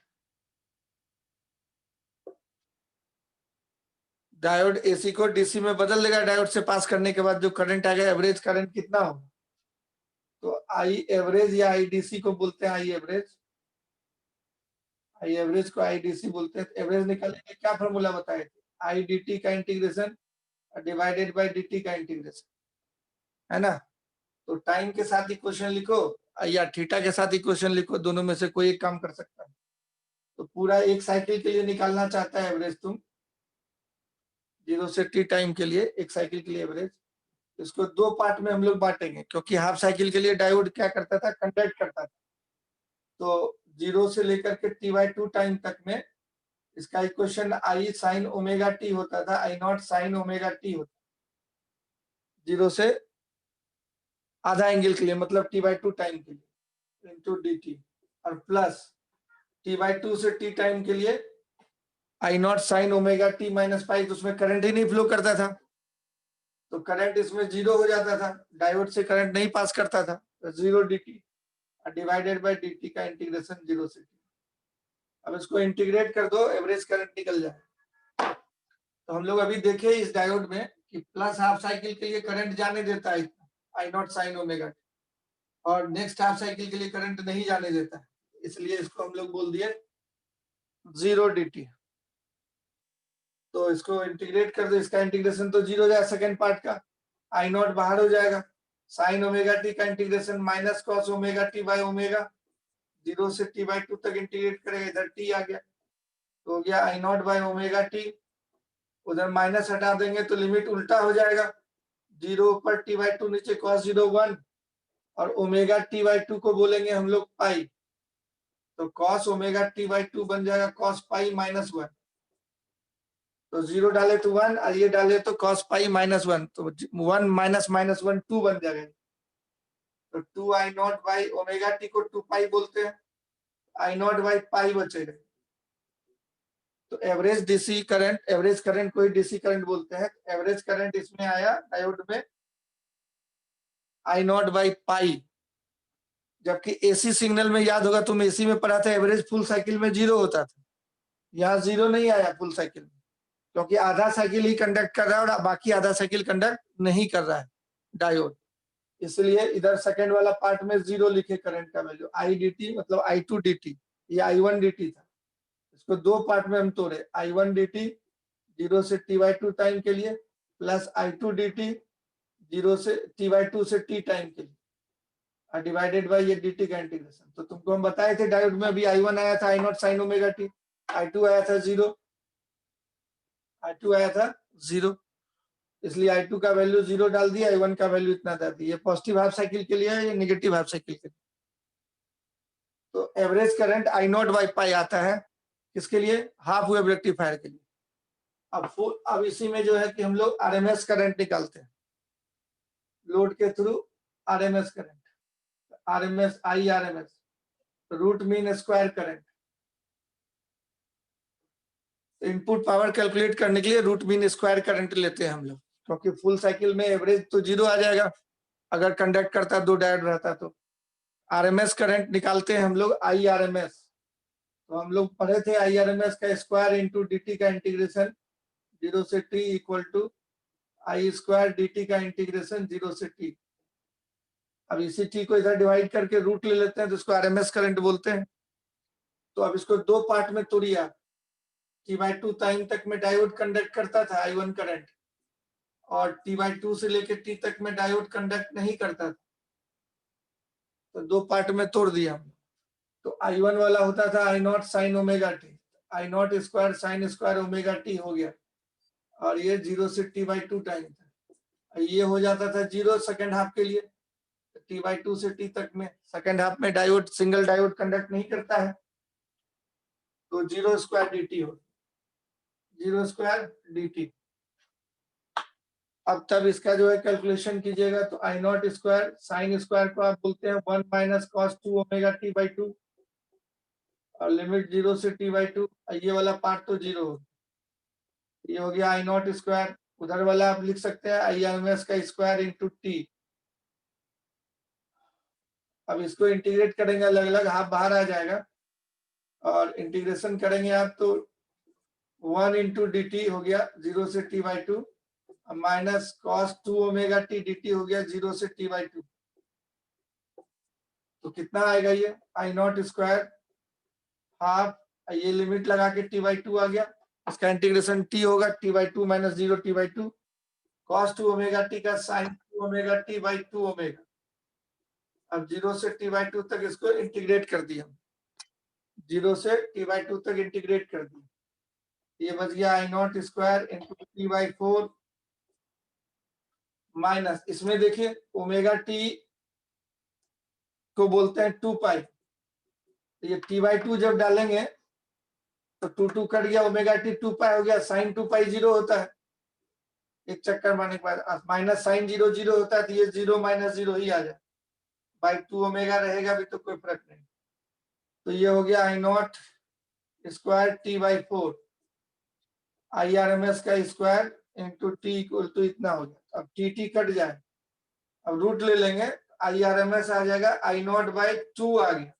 डायोड एसी को डीसी में बदल देगा डायोड से पास करने के बाद जो करंट आएगा, एवरेज करंट कितना होगा? तो आई एवरेज या आई डीसी को बोलते हैं आई एवरेज। आई एवरेज को आई डीसी बोलते हैं। एवरेज निकालने के क्या फॉर्मूला बताए थे? आई डी का इंटीग्रेशन डिवाइडेड बाय dt का इंटीग्रेशन, है ना? तो टाइम के साथ इक्वेशन लिखो या थीटा के साथ इक्वेशन लिखो, दोनों में से कोई एक काम कर सकता है। तो पूरा एक साइकिल के लिए निकालना चाहता है एवरेज तुम, 0 से t टाइम के लिए एक साइकिल के लिए एवरेज। इसको दो पार्ट में हम लोग बांटेंगे, क्योंकि हाफ साइकिल के लिए डायोड क्या करता था? कंडक्ट करता था। तो 0 से लेकर के t/2 टाइम तक में इसका इक्वेशन आई साइन ओमेगा टी होता था, I not sine omega T होता, 0 से आधा एंगल के लिए, मतलब t/2 टाइम के लिए इंटू dt, और प्लस t/2 से t टाइम के लिए I not sine omega t minus pi. तो उसमें करंट ही नहीं फ्लो करता था, तो करंट इसमें 0 हो जाता था, डायोड से करंट नहीं पास करता था, तो 0 dt डिवाइडेड बाय dt का इंटीग्रेशन 0 से t। अब इसको इंटीग्रेट कर दो, एवरेज करंट निकल जाए। तो हम लोग अभी देखे इस डायोड में कि प्लस हाफ साइकिल के लिए करंट जाने देता है I not sine omega T, और नेक्स्ट हाफ साइकिल के लिए करंट नहीं जाने देता है, इसलिए इसको हम लोग बोल दिए 0 dt। तो इसको इंटीग्रेट कर दो, इसका इंटीग्रेशन तो 0 हो जाएगा सेकंड पार्ट का, आई नॉट बाहर हो जाएगा, साइन ओमेगा टी का integration minus cos omega T by omega, 0 से t/2 तक इंटीग्रेट करेगा, इधर t आ गया, तो हो गया I not by omega T. उधर माइनस हटा देंगे तो लिमिट उल्टा हो जाएगा, 0 ऊपर t/2 नीचे cos 0 1, और ओमेगा t/2 को बोलेंगे हम लोग पाई, तो cos ओमेगा t/2 बन जाएगा cos पाई माइनस 1। तो 0 डाले तो 1 और ये डाले तो cos पाई माइनस 1, तो 1 माइनस माइनस 1 2 बन जाएगा। तो 2 I naught by omega T को 2 पाई बोलते हैं, आई नॉट बाई पाई बचेगा। तो average DC current, average current को ही डीसी करंट बोलते हैं। एवरेज करंट इसमें आया डायोड में आई नॉट बाई पाई, जबकि एसी सिग्नल में याद होगा तुम एसी में पढ़ा था एवरेज फुल साइकिल में 0 होता था, यहाँ 0 नहीं आया फुल साइकिल में, क्योंकि आधा साइकिल ही कंडक्ट कर रहा है और बाकी आधा साइकिल कंडक्ट नहीं कर रहा है डायोड, इसलिए इधर सेकंड वाला पार्ट में 0 लिखे करंट का वैल्यू। आई dt मतलब I2 dt, ये I1 dt था। इसको दो पार्ट में हम तोड़े, I1 dt 0 से t/2 टाइम के लिए, प्लस I2 dt 0 से t/2 से t टाइम के लिए, डिवाइडेड बाय ये dt का इंटीग्रेशन। तो तुमको हम बताए थे डायोड में अभी I1 आया था I not sine omega t, I2 आया था 0, I2 आया था 0, इसलिए I2 का वैल्यू 0 डाल दिया, I1 का वैल्यू इतना डाल दिया। पॉजिटिव हाफ साइकिल के लिए है, ये नेगेटिव हाफ साइकिल के लिए। तो average current I naught by पाई आता है किसके लिए? हाफ वेव रेक्टिफायर के लिए। अब इसी में जो है कि हम लोग आरएमएस करंट निकालते हैं लोड के through, RMS current, RMS I RMS root mean square current. Input power calculate करने के लिए रूट मीन स्क्वायर करंट लेते हैं हम लोग, क्योंकि फुल साइकिल में एवरेज तो 0 आ जाएगा अगर कंडक्ट करता 2 डायोड रहता तो। आरएमएस करंट निकालते हैं हम लोग आई आरएमएस, तो हम लोग पढ़े थे आई आरएमएस का स्क्वायर इंटू dt का इंटीग्रेशन 0 से t equal to I square dt का इंटीग्रेशन 0 से t। अब इसी t को इधर डिवाइड करके रूट ले लेते हैं तो इसको आरएमएस करंट बोलते हैं। तो अब इसको दो पार्ट में तोड़िए आप। t/2 टाइम तक में डायोड कंडक्ट करता था I1 करंट, और t/2 से लेकर t तक में डायोड कंडक्ट नहीं करता था। तो दो पार्ट में तोड़ दिया। तो I1 वाला होता था I0 sign omega T, I0 square sine square omega T हो गया, और ये 0 से t/2 टाइम था। ये हो जाता था 0 सेकेंड हाफ के लिए, t/2 से t तक में सेकेंड हाफ में डायोड सिंगल डायोड कंडक्ट नहीं करता है, तो 0 स्क्वायर dt हो, 0 स्क्वायर dt। अब तब इसका जो है कैलकुलेशन कीजिएगा तो I0 स्क्वायर साइन स्क्वायर को आप बोलते हैं 1 माइनस कॉस 2 ओमेगा t/2, और लिमिट 0 से t/2। ये वाला पार्ट तो 0 हो, ये हो गया I0 स्क्वायर। उधर वाला आप लिख सकते हैं IRMS का स्क्वायर इंटू टी। अब इसको इंटीग्रेट करेंगे अलग अलग, हाफ बाहर आ जाएगा, और इंटीग्रेशन करेंगे आप तो 1 इंटू डी टी हो गया 0 से t/2, minus cos 2 omega T dt हो गया 0 से t/2। तो कितना आएगा ये I0 स्क्वायर हाफ, ये लिमिट लगा के t/2 आ गया, इसका इंटीग्रेशन t होगा t/2 minus 0 t/2, cos 2 omega T का sin 2 omega T by 2 omega. अब 0 से t/2 तक इसको इंटीग्रेट कर दिया, 0 से t/2 तक इंटीग्रेट कर दिया, ये बच गया I0 square into t/4 minus, इसमें देखिए ओमेगा टी को बोलते हैं 2 पाई, तो ये t/2 जब डालेंगे तो 2 कट गया, ओमेगा टी 2 पाई हो गया, साइन 2 पाई 0 होता है, एक चक्कर मारने के बाद माइनस साइन 0 0 होता है, तो ये 0 माइनस 0 ही आ जाए, बाई 2 ओमेगा रहेगा भी तो कोई फर्क नहीं। तो ये हो गया I0 स्क्वायर t/4 IRMS का square into T equal to इतना हो गया। अब टी कट जाए, अब रूट ले लेंगे, IRMS आ जाएगा I0/2 आ गया।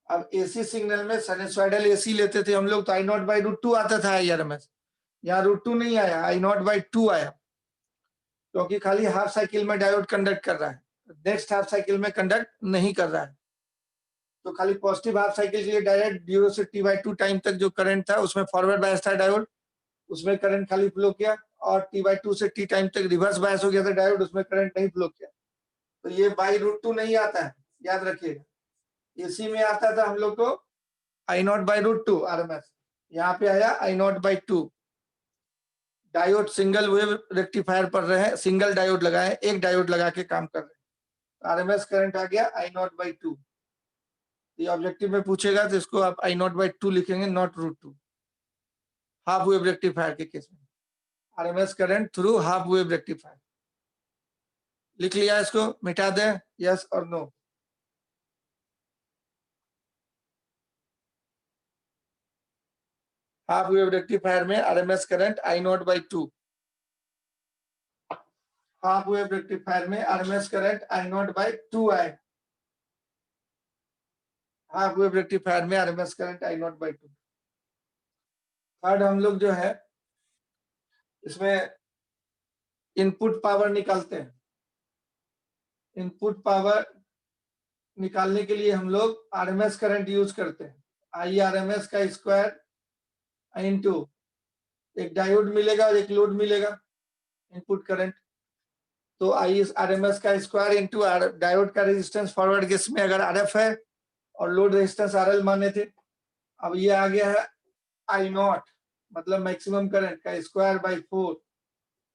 अब एसी सिग्नल में साइनसॉइडल एसी लेते थे हम लोग, तो I0/√2 आता था IRMS, यहाँ √2 नहीं आया, I0/2 आया, क्योंकि खाली हाफ साइकिल में डायोड कंडक्ट कर रहा है, नेक्स्ट हाफ साइकिल में कंडक्ट नहीं कर रहा है। तो खाली पॉजिटिव हाफ साइकिल के लिए डायरेक्ट 0 से t/2 टाइम तक जो करंट था उसमें फॉरवर्ड बायस था डायोड, उसमें करंट खाली फ्लो किया, और t/2 से t टाइम तक रिवर्स बायस हो गया था डायोड, उसमें करंट नहीं फ्लो किया। तो ये बाई√2 नहीं आता है, याद रखिएगा। एसी में आता था हम लोग को I0/√2 RMS, यहाँ पे आया I0/2। Diode single wave rectifier पर रहे हैं, सिंगल डायोड लगाए, एक डायोड लगा के काम कर रहे हैं, RMS करंट आ गया I0/2। ये ऑब्जेक्टिव में पूछेगा तो इसको आप I0/2 लिखेंगे, नॉट √2, हाफ वेव रेक्टिफायर के केस में, RMS current through half wave rectifier. लिख लिया, इसको मिटा दें, यस और नो। हाफ वेव रेक्टिफायर में RMS current I0/2, half wave rectifier में RMS करंट I0/2 आए, हाफ वेव रेक्टिफायर में RMS करंट I0/2। थर्ड हम लोग जो है इसमें इनपुट पावर निकालते हैं। इनपुट पावर निकालने के लिए हम लोग RMS करंट यूज करते हैं, IRMS का स्क्वायर इंटू एक डायोड मिलेगा और एक लोड मिलेगा, इनपुट करंट। तो IRMS का स्क्वायर इंटू डायोड का रेजिस्टेंस फॉरवर्ड केस में अगर RF है और लोड रेजिस्टेंस RL माने थे। अब ये आ गया है I0 मतलब मैक्सिमम करंट का square by 4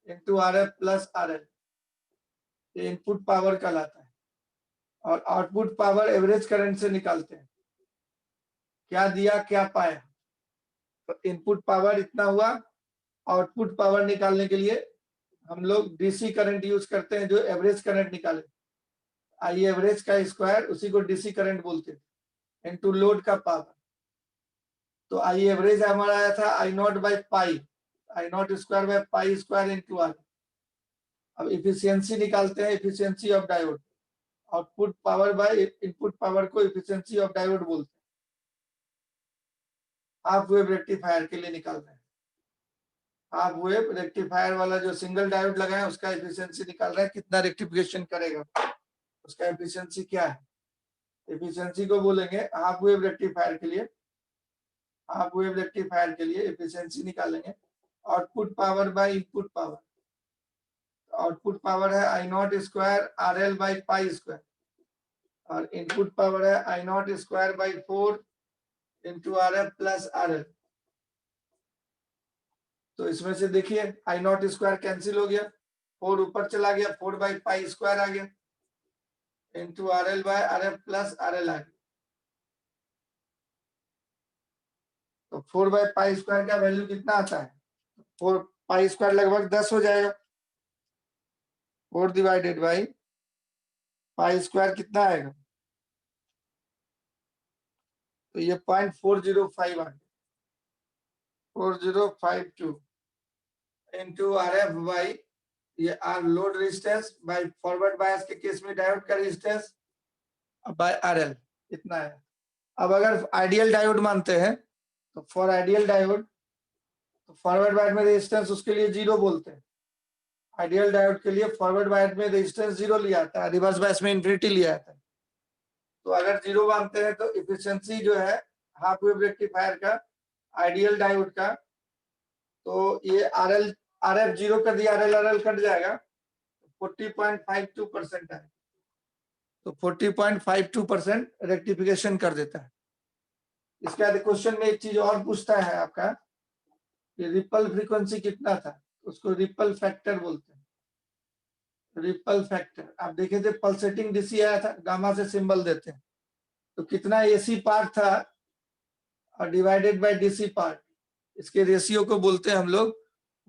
into RF plus RL, ये इनपुट पावर कहलाता है। और आउटपुट पावर एवरेज करंट से निकालते हैं, क्या दिया क्या पाया। तो इनपुट पावर इतना हुआ, आउटपुट पावर निकालने के लिए हम लोग डीसी करंट यूज करते हैं जो एवरेज करंट निकाले, आई एवरेज का स्क्वायर उसी को डीसी करंट बोलते हैं, इनटू लोड का पावर। तो आई एवरेज हमारा आया था I0/पाई, I0 square by pi square into R. अब इफिशियंसी निकालते हैं, efficiency of diode, output power by input power को इफिशियंसी ऑफ डायोड बोलते हैं, हाफ वेव रेक्टिफायर के लिए निकाल रहे हैं। हाफ वेव रेक्टिफायर वाला जो सिंगल डायोड लगाए उसका एफिशिएंसी निकाल रहे हैं, कितना रेक्टिफिकेशन करेगा, उसका एफिशिएंसी क्या है। एफिशिएंसी को बोलेंगे हाफ वेव रेक्टिफायर के लिए, हाफ वेव रेक्टिफायर के लिए एफिशिएंसी निकालेंगे output power by input power. Output power है I naught square R L by pi square और इनपुट पावर है I naught square by 4 into R F plus R L. तो इसमें से देखिए आई नॉट स्क्वायर कैंसिल हो गया, 4 ऊपर चला गया, 4 बाई पाई स्क्वायर आ गया into R L by R F plus R L आ गया। तो 4 बाई पाई स्क्वायर का वैल्यू कितना आता है, 4 पाई स्क्वायर लगभग 10 हो जाएगा। 4 डिवाइडेड बाई पाई स्क्वायर कितना आएगा, तो ये 0.405 आ गया, 4052 इंटू आर एफ बाई ये R load resistance by forward bias के केस में डायोड का रेजिस्टेंस बाय आर एल इतना है। अब अगर आइडियल डायोड मानते हैं तो फॉर आइडियल डायोड तो फॉरवर्ड बायस में रेजिस्टेंस उसके लिए 0 बोलते हैं। आइडियल डायोड के लिए फॉरवर्ड बायस में रेजिस्टेंस 0 लिया आता है, रिवर्स बायस में इन्फिनिटी लिया आता है। तो अगर 0 मानते हैं तो एफिशिएंसी जो है हाफ वेव रेक्टिफायर का आइडियल डायोड का, तो ये आर एफ 0 कर दिया, आर एल कट जाएगा, 40.52% है। तो 40.52% रेक्टिफिकेशन कर देता है। इसके बाद क्वेश्चन में एक चीज और पूछता है आपका कि रिपल फ्रीक्वेंसी कितना था, उसको रिपल फैक्टर बोलते हैं। रिपल फैक्टर आप देखे थे पल्सेटिंग डीसी आया था, गामा से सिंबल देते हैं, तो कितना एसी पार्ट था और डिवाइडेड बाय डीसी पार्ट, इसके रेशियो को बोलते हैं हम लोग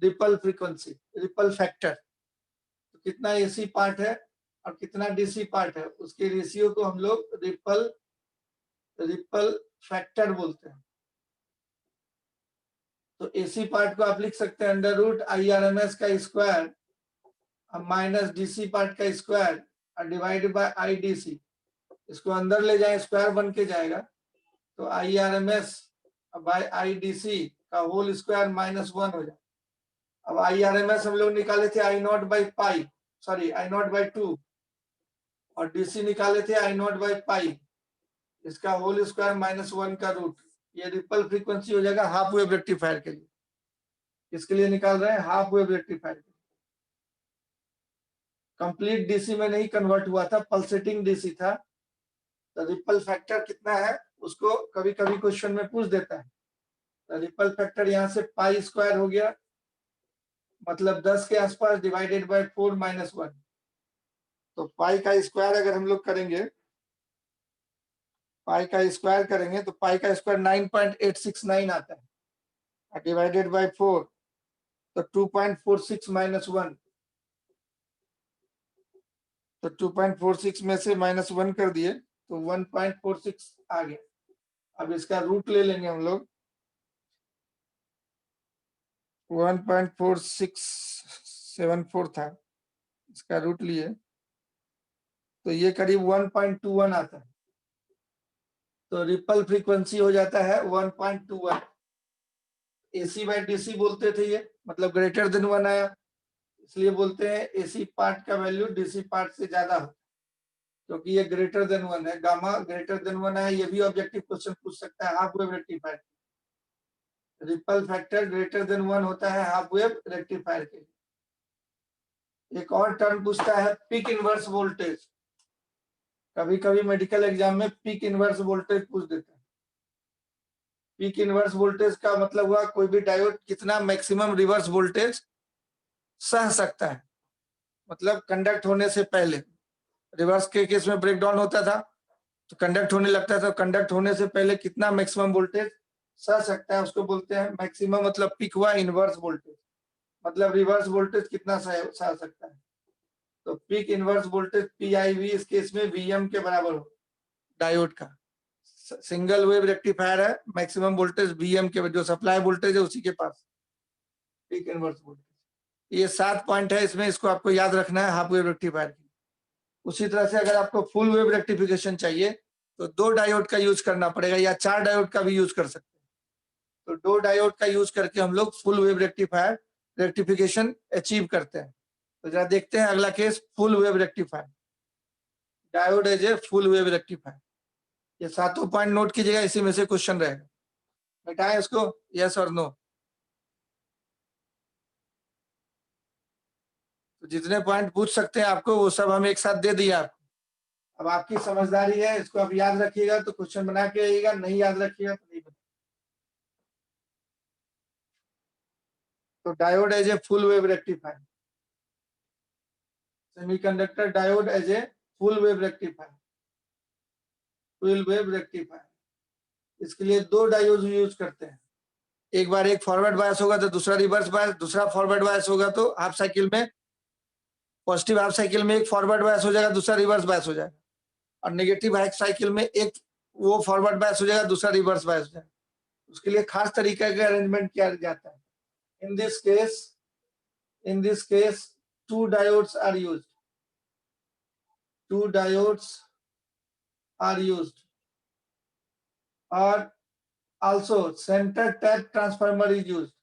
रिपल फ्रीक्वेंसी, रिपल फैक्टर। तो कितना एसी पार्ट है और कितना डीसी पार्ट है, उसके रेशियो को हम लोग रिपल फैक्टर बोलते हैं। तो एसी पार्ट को आप लिख सकते हैं अंडर रूट IRMS का स्क्वायर माइनस डीसी पार्ट का स्क्वायर और डिवाइडेड बाय IDC। इसको अंदर ले जाए स्क्वायर बन के जाएगा, तो IRMS बाय IDC का होल स्क्वायर -1 हो जाए। अब IRMS हम लोग निकाले थे I not by pi, sorry I not by 2 और DC निकाले थे I नॉट बाई पाई, इसका होल स्क्वायर -1 का रूट। ये रिपल फ्रीक्वेंसी हो जाएगा हाफ वेव रेक्टिफायर के लिए। इसके लिए निकाल रहे हैं हाफ वेव रेक्टिफायर के लिए। कंप्लीट डीसी में नहीं कन्वर्ट हुआ था, पल्सेटिंग डीसी था। तो रिपल फैक्टर कितना है उसको कभी कभी क्वेश्चन में पूछ देता है। तो रिपल फैक्टर यहाँ से पाई स्क्वायर हो गया, मतलब 10 के आसपास, डिवाइडेड बाय 4 - 1। तो पाई का स्क्वायर अगर हम लोग करेंगे, पाई का स्क्वायर करेंगे तो पाई का स्क्वायर 9.869 आता है, डिवाइडेड बाय 4 तो 2.46 - 1, तो 2.46 में से -1 कर दिए तो 1.46 आ गया। अब इसका रूट ले लेंगे हम लोग, 1.4674 था, इसका रूट लिए तो ये करीब 1.21 आता है। तो रिपल फ्रीक्वेंसी हो जाता है 1.21। एसी बाय डीसी बोलते थे, ये मतलब ग्रेटर देन 1 आया, इसलिए बोलते हैं एसी पार्ट का वैल्यू डीसी पार्ट से ज्यादा हो, क्योंकि ये ग्रेटर देन 1 है। गामा ग्रेटर देन 1 है, ये भी ऑब्जेक्टिव क्वेश्चन पूछ सकता है half wave rectifier. Ripple factor greater than 1 होता है हाफ वेव रेक्टिफायर के लिए। एक और टर्म पूछता है पीक इनवर्स वोल्टेज। कभी कभी मेडिकल एग्जाम में पीक इनवर्स वोल्टेज पूछ देता है। पीक इनवर्स वोल्टेज का मतलब हुआ कोई भी डायोड कितना मैक्सिमम रिवर्स वोल्टेज सह सकता है, मतलब कंडक्ट होने से पहले। रिवर्स के केस में ब्रेकडाउन होता था तो कंडक्ट होने लगता था, कंडक्ट होने से पहले कितना मैक्सिमम वोल्टेज सह सकता है उसको बोलते हैं मैक्सिमम। मतलब पीक हुआ इनवर्स वोल्टेज, मतलब रिवर्स वोल्टेज कितना सह सकता है। तो पीक इनवर्स वोल्टेज PIV इस केस में VM के बराबर हो। डायोड का सिंगल वेव रेक्टिफायर है, मैक्सिमम वोल्टेज VM के, जो सप्लाई वोल्टेज है उसी के पास पीक इनवर्स वोल्टेज। ये 7 पॉइंट है इसमें, इसको आपको याद रखना है हाफ वेव रेक्टिफायर की। उसी तरह से अगर आपको फुल वेव रेक्टिफिकेशन चाहिए तो 2 डायोड का यूज करना पड़ेगा, या 4 डायोड का भी यूज कर सकते हैं। तो 2 डायोड का यूज करके हम लोग full wave rectifier rectification achieve करते हैं। तो जरा देखते हैं अगला case, full wave rectifier. Diode as a full wave rectifier. ये सातों पॉइंट नोट कीजिएगा, इसी में से क्वेश्चन रहेगा। मिटाएं इसको, यस और नो। तो जितने पॉइंट पूछ सकते हैं आपको वो सब हम एक साथ दे दिए आपको। अब आपकी समझदारी है, इसको आप याद रखिएगा तो क्वेश्चन बना के आइएगा, नहीं याद रखिएगा तो नहीं बना। तो diode as a full wave rectifier, semiconductor diode as a full wave rectifier, full wave rectifier. इसके लिए दो डायोड यूज करते हैं। एक बार एक फॉरवर्ड बायस होगा तो दूसरा रिवर्स बायस, दूसरा फॉरवर्ड बायस होगा तो हाफ साइकिल में, पॉजिटिव हाफ साइकिल में एक फॉरवर्ड बायस हो जाएगा, दूसरा रिवर्स बायस हो जाएगा। और नेगेटिव हाफ साइकिल में एक वो फॉरवर्ड बायस हो जाएगा, दूसरा रिवर्स बायस हो जाएगा। उसके लिए खास तरीके का अरेंजमेंट किया जाता है। In this case 2 diodes are used. 2 diodes are used. और also center tap transformer is used.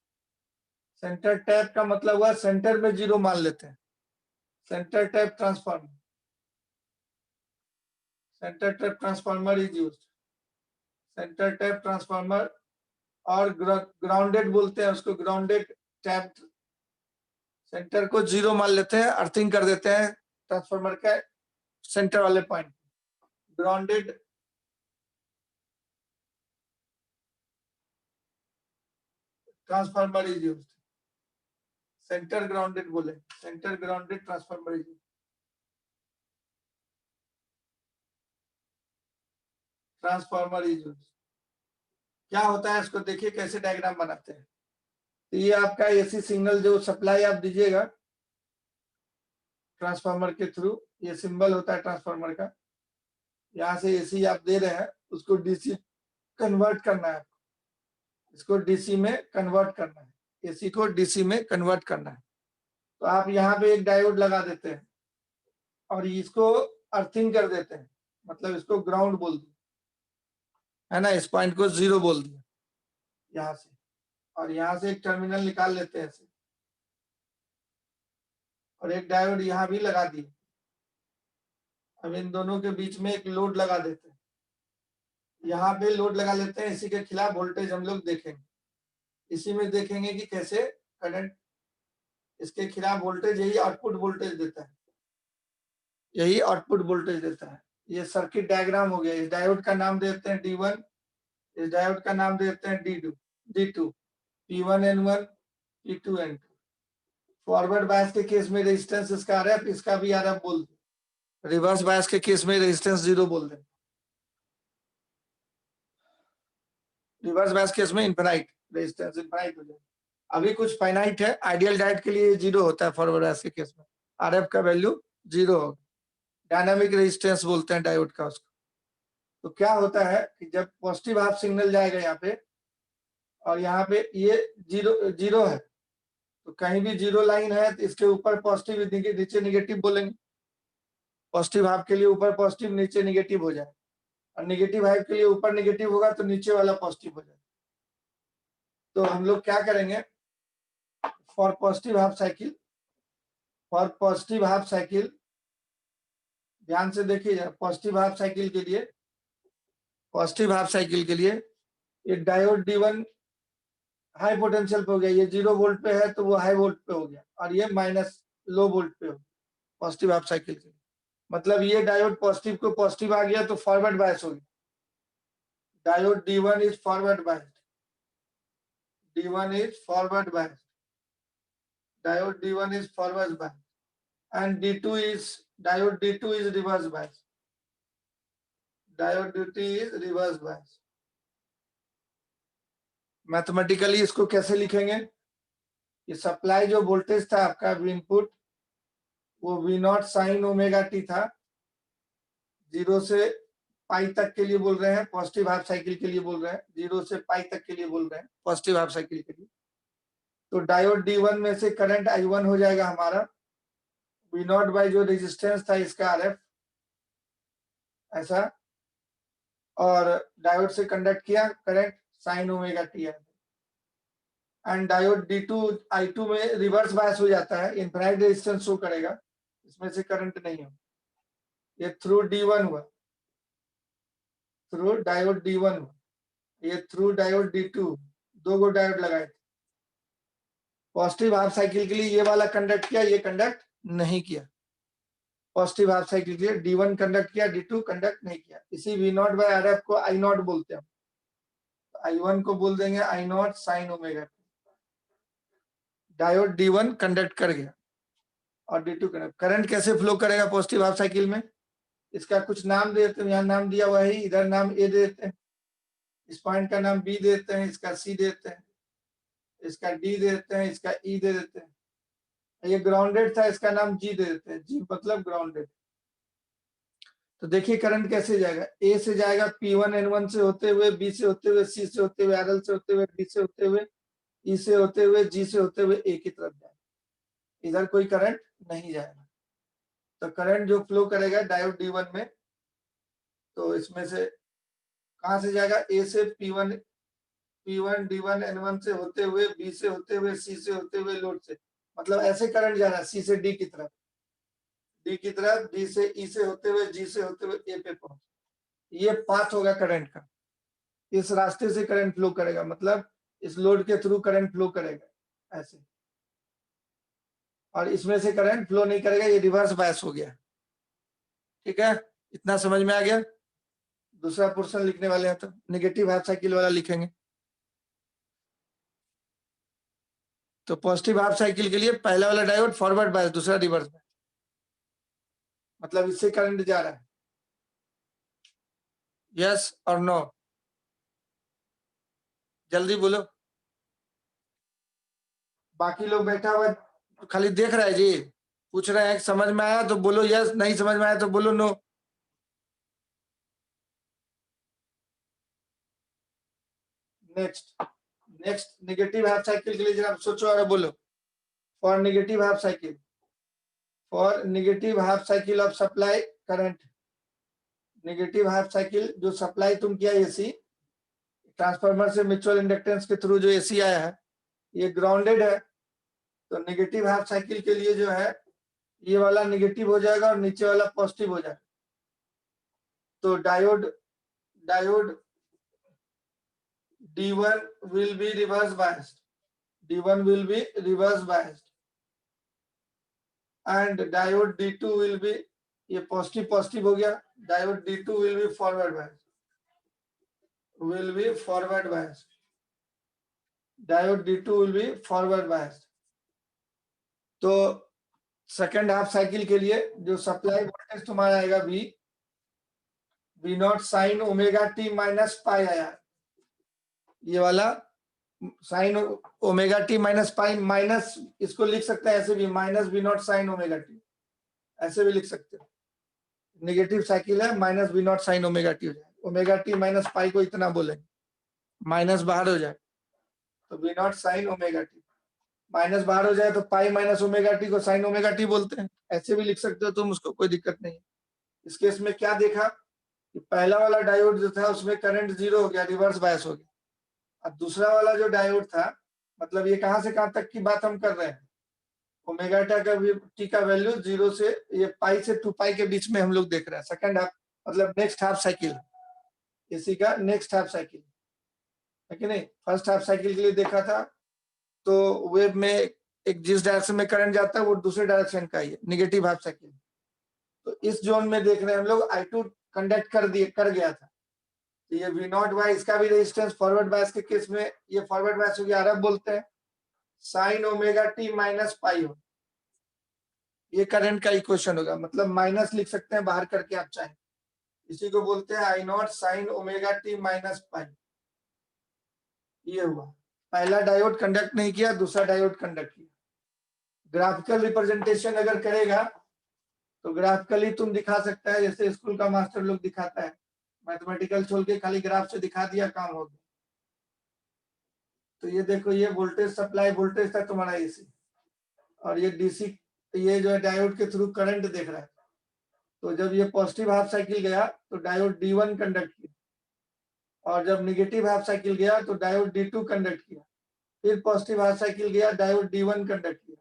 Centre tap का मतलब हुआ सेंटर में जीरो मान लेते हैं, centre tap transformer, centre tap transformer is used. Centre tap transformer और ग्राउंडेड बोलते हैं उसको, ग्राउंडेड टैप। सेंटर को जीरो मान लेते हैं, अर्थिंग कर देते हैं ट्रांसफार्मर के सेंटर वाले point. Grounded transformer is used. Centre grounded बोले, centre grounded transformer is used. Transformer is used. क्या होता है इसको देखिए कैसे डायग्राम बनाते हैं। तो ये आपका एसी सिग्नल जो सप्लाई आप दीजिएगा ट्रांसफार्मर के थ्रू, ये सिंबल होता है ट्रांसफार्मर का। यहाँ से एसी आप दे रहे हैं, उसको डीसी कन्वर्ट करना है, इसको डीसी में कन्वर्ट करना है, एसी को डीसी में कन्वर्ट करना है। तो आप यहाँ पे एक डायोड लगा देते हैं और इसको अर्थिंग कर देते हैं, मतलब इसको ग्राउंड बोल दिया है ना, इस पॉइंट को जीरो बोल दिया यहाँ से, और यहाँ से एक टर्मिनल निकाल लेते हैं ऐसे, और एक डायोड यहाँ भी लगा दिए। अब इन दोनों के बीच में एक लोड लगा देते हैं, यहाँ पे लोड लगा लेते हैं, इसी के खिलाफ वोल्टेज हम लोग देखेंगे, इसी में देखेंगे कि कैसे करंट इसके खिलाफ वोल्टेज, यही आउटपुट वोल्टेज देता है, यही आउटपुट वोल्टेज देता है। ये सर्किट डायग्राम हो गया। इस डायोड का नाम देते हैं D1, इस डायोड का नाम देते हैं D2, P1N1, P2N2। Forward bias के केस में रेजिस्टेंस इसका RF, इसका भी RF बोल दे। रिवर्स बायस के केस में रेजिस्टेंस 0 बोल दे। रिवर्स बायस केस में इनफिनाइट रेजिस्टेंस, इनफिनाइट हो जाए। अभी कुछ फाइनाइट है, आइडियल डायोड के लिए 0 होता है फॉरवर्ड बायस के केस में, RF का वैल्यू 0 होगा। डायनामिक रेजिस्टेंस बोलते हैं डायोड का उसको। तो क्या होता है कि जब पॉजिटिव हाफ सिग्नल जाएगा यहाँ पे, और यहाँ पे ये जीरो है, तो कहीं भी जीरो लाइन है तो इसके ऊपर पॉजिटिव, नीचे निगेटिव बोलेंगे। पॉजिटिव हाफ के लिए ऊपर पॉजिटिव, नीचे निगेटिव हो जाए, और निगेटिव हाफ के लिए ऊपर निगेटिव होगा तो नीचे वाला पॉजिटिव हो जाए। तो हम लोग क्या करेंगे, for positive half cycle, for positive half cycle, ध्यान से देखिए, पॉजिटिव हाफ साइकिल के लिए, पॉजिटिव हाफ साइकिल के लिए ये डायोड D1 हाई पोटेंशियल पे हो गया, ये 0 वोल्ट पे है तो वो हाई वोल्ट पे हो गया, और ये माइनस लो वोल्ट पे हो गया पॉजिटिव हाफ साइकिल के लिए। मतलब ये डायोड पॉजिटिव को पॉजिटिव आ गया तो फॉरवर्ड बायस हो गया। Diode D1 is forward biased, D1 is forward biased, diode D1 is forward biased, and diode D2 is reverse biased, diode D2 is reverse biased. Mathematically इसको कैसे लिखेंगे, ये सप्लाई जो वोल्टेज था आपका इनपुट, वो V0 साइन ओमेगा टी था, 0 से पाई तक के लिए बोल रहे हैं, पॉजिटिव हाफ साइकिल के लिए बोल रहे हैं, 0 से पाई तक के लिए बोल रहे हैं पॉजिटिव हाफ साइकिल के लिए। तो डायोड D1 में से करंट I1 हो जाएगा हमारा, V0 बाई जो रेजिस्टेंस था इसका RF, ऐसा, और डायोड से कंडक्ट किया current sign omega T, and diode D2 I2 में रिवर्स बायस हो जाता है, इनफाइनाइट रेजिस्टेंस शो करेगा, इसमें से करंट नहीं हो। ये थ्रू D1 हुआ, थ्रू डायोड D1 हुआ, ये थ्रू डायोड D2, 2 गो डायोड लगाए थे। पॉजिटिव हाफ साइकिल के लिए ये वाला कंडक्ट किया, ये कंडक्ट नहीं किया। पॉजिटिव हाफ साइकिल के लिए D1 कंडक्ट किया, D2 कंडक्ट नहीं किया। इसी V0 बाय RF को I0 बोलते हैं। I1 को बोल देंगे I0 sine omega. Diode D1 conduct कर गया और D2 कंडक्ट। करंट कैसे फ्लो करेगा पॉजिटिव हाफ साइकिल में? इसका कुछ नाम देते हैं, यहाँ नाम दिया हुआ है, इधर नाम A देते हैं, इस पॉइंट का नाम B देते हैं, इसका C देते हैं, इसका D देते हैं, इसका E दे देते हैं। ये ग्राउंडेड था, इसका नाम G दे देते हैं, G मतलब ग्राउंडेड। तो देखिए करंट कैसे जाएगा, A से जाएगा P1 N1 से होते हुए, B से होते हुए, C से होते हुए, RL से होते हुए, D से होते हुए, E से होते हुए, G से होते हुए A की तरफ जाएगा। इधर कोई करंट नहीं जाएगा। तो करंट जो फ्लो करेगा डायोड D1 में, तो इसमें से कहां से जाएगा? A से P1 D1 N1 से होते हुए, B से होते हुए, C से होते हुए, लोड से, मतलब ऐसे करंट जा रहा है C से D की तरफ, D की तरफ, D से E से होते हुए, G से होते हुए A पे पहुंच। ये पाथ होगा करंट का, इस रास्ते से करंट फ्लो करेगा, मतलब इस लोड के थ्रू करंट फ्लो करेगा ऐसे, और इसमें से करंट फ्लो नहीं करेगा, ये रिवर्स बायस हो गया। ठीक है, इतना समझ में आ गया? दूसरा पोर्शन लिखने वाले हैं तो नेगेटिव हाफ साइकिल वाला लिखेंगे। तो पॉजिटिव हाफ साइकिल के लिए पहला वाला डायोड फॉरवर्ड बायस, दूसरा रिवर्स बायस, मतलब इससे करंट जा रहा है। यस और नो, जल्दी बोलो। बाकी लोग बैठा हुआ खाली देख रहा है जी, पूछ रहे हैं समझ में आया तो बोलो यस, नहीं समझ में आया तो बोलो no. Next negative half cycle के लिए जरा सोचो और बोलो। For negative half cycle, for negative half cycle of supply current, negative half cycle जो सप्लाई तुम किया एसी ट्रांसफार्मर से म्यूचुअल इंडक्टेंस के थ्रू जो एसी आया है, ये ग्राउंडेड है। तो नेगेटिव हाफ साइकिल के लिए जो है, ये वाला नेगेटिव हो जाएगा और नीचे वाला पॉजिटिव हो जाएगा। तो diode D1 will be reverse biased, D1 will be reverse biased, and diode D2 will be, ये पॉजिटिव पॉजिटिव हो गया, diode D2 will be forward biased, will be forward biased, diode D2 will be forward biased। तो सेकेंड हाफ साइकिल के लिए जो सप्लाई वोल्टेज तुम्हारा आएगा V0 sign omega t minus पाई आया, ये वाला साइन ओमेगा टी माइनस पाई, माइनस इसको लिख सकते हैं ऐसे भी, minus V0 sign omega T, ऐसे भी लिख सकते हो। नेगेटिव साइकिल है, minus V0 sign omega T हो जाए, ओमेगा टी माइनस पाई को इतना बोलेंगे, माइनस बाहर हो जाए तो V0 sign omega t, minus बाहर हो जाए तो पाई माइनस ओमेगा टी को साइन ओमेगा टी बोलते हैं, ऐसे भी लिख सकते हो तुम, उसको कोई दिक्कत नहीं। इस केस में क्या देखा कि पहला वाला डायोड जो था उसमें करंट 0 हो गया, रिवर्स बायस हो गया, और दूसरा वाला जो डायोड था, मतलब ये कहां से कहां तक की बात हम कर रहे हैं, ओमेगा टी का वैल्यू 0 से ये पाई से 2 पाई के बीच में हम लोग देख रहे हैं। सेकंड हाफ मतलब नेक्स्ट हाफ साइकिल, इसी का नेक्स्ट हाफ साइकिल है कि नहीं। फर्स्ट हाफ साइकिल के लिए देखा था तो वेव में एक जिस डायरेक्शन में करंट जाता है वो दूसरे डायरेक्शन का ही है, नेगेटिव हाफ साइकिल। तो इस जोन में देख रहे हैं हम लोग I2 कंडक्ट कर गया था, तो ये V0 बाय इसका भी रेजिस्टेंस फॉरवर्ड बायस के केस में ये फॉरवर्ड बायस हो गया, RF बोलते हैं, साइन ओमेगा टी माइनस पाई हो, ये करंट का इक्वेशन होगा, मतलब माइनस लिख सकते हैं बाहर करके आप चाहें, इसी को बोलते हैं I0 sign omega t minus पाई। ये हुआ, पहला डायोड कंडक्ट नहीं किया, दूसरा डायोड कंडक्ट किया। ग्राफिकल रिप्रेजेंटेशन अगर करेगा तो ग्राफिकली तुम दिखा सकता है, जैसे स्कूल का मास्टर लोग दिखाता है, मैथमेटिकल छोड़ के खाली ग्राफ से दिखा दिया, काम हो गया। तो ये देखो, ये वोल्टेज सप्लाई वोल्टेज था तुम्हारा एसी, और ये डीसी, ये जो है डायोड के थ्रू करंट देख रहा है। तो जब ये पॉजिटिव हाफ साइकिल गया तो डायोड D1 कंडक्ट किया, और जब नेगेटिव हाफ साइकिल गया तो डायोड D2 कंडक्ट किया। फिर पॉजिटिव हाफ साइकिल गया, डायोड D1 कंडक्ट किया,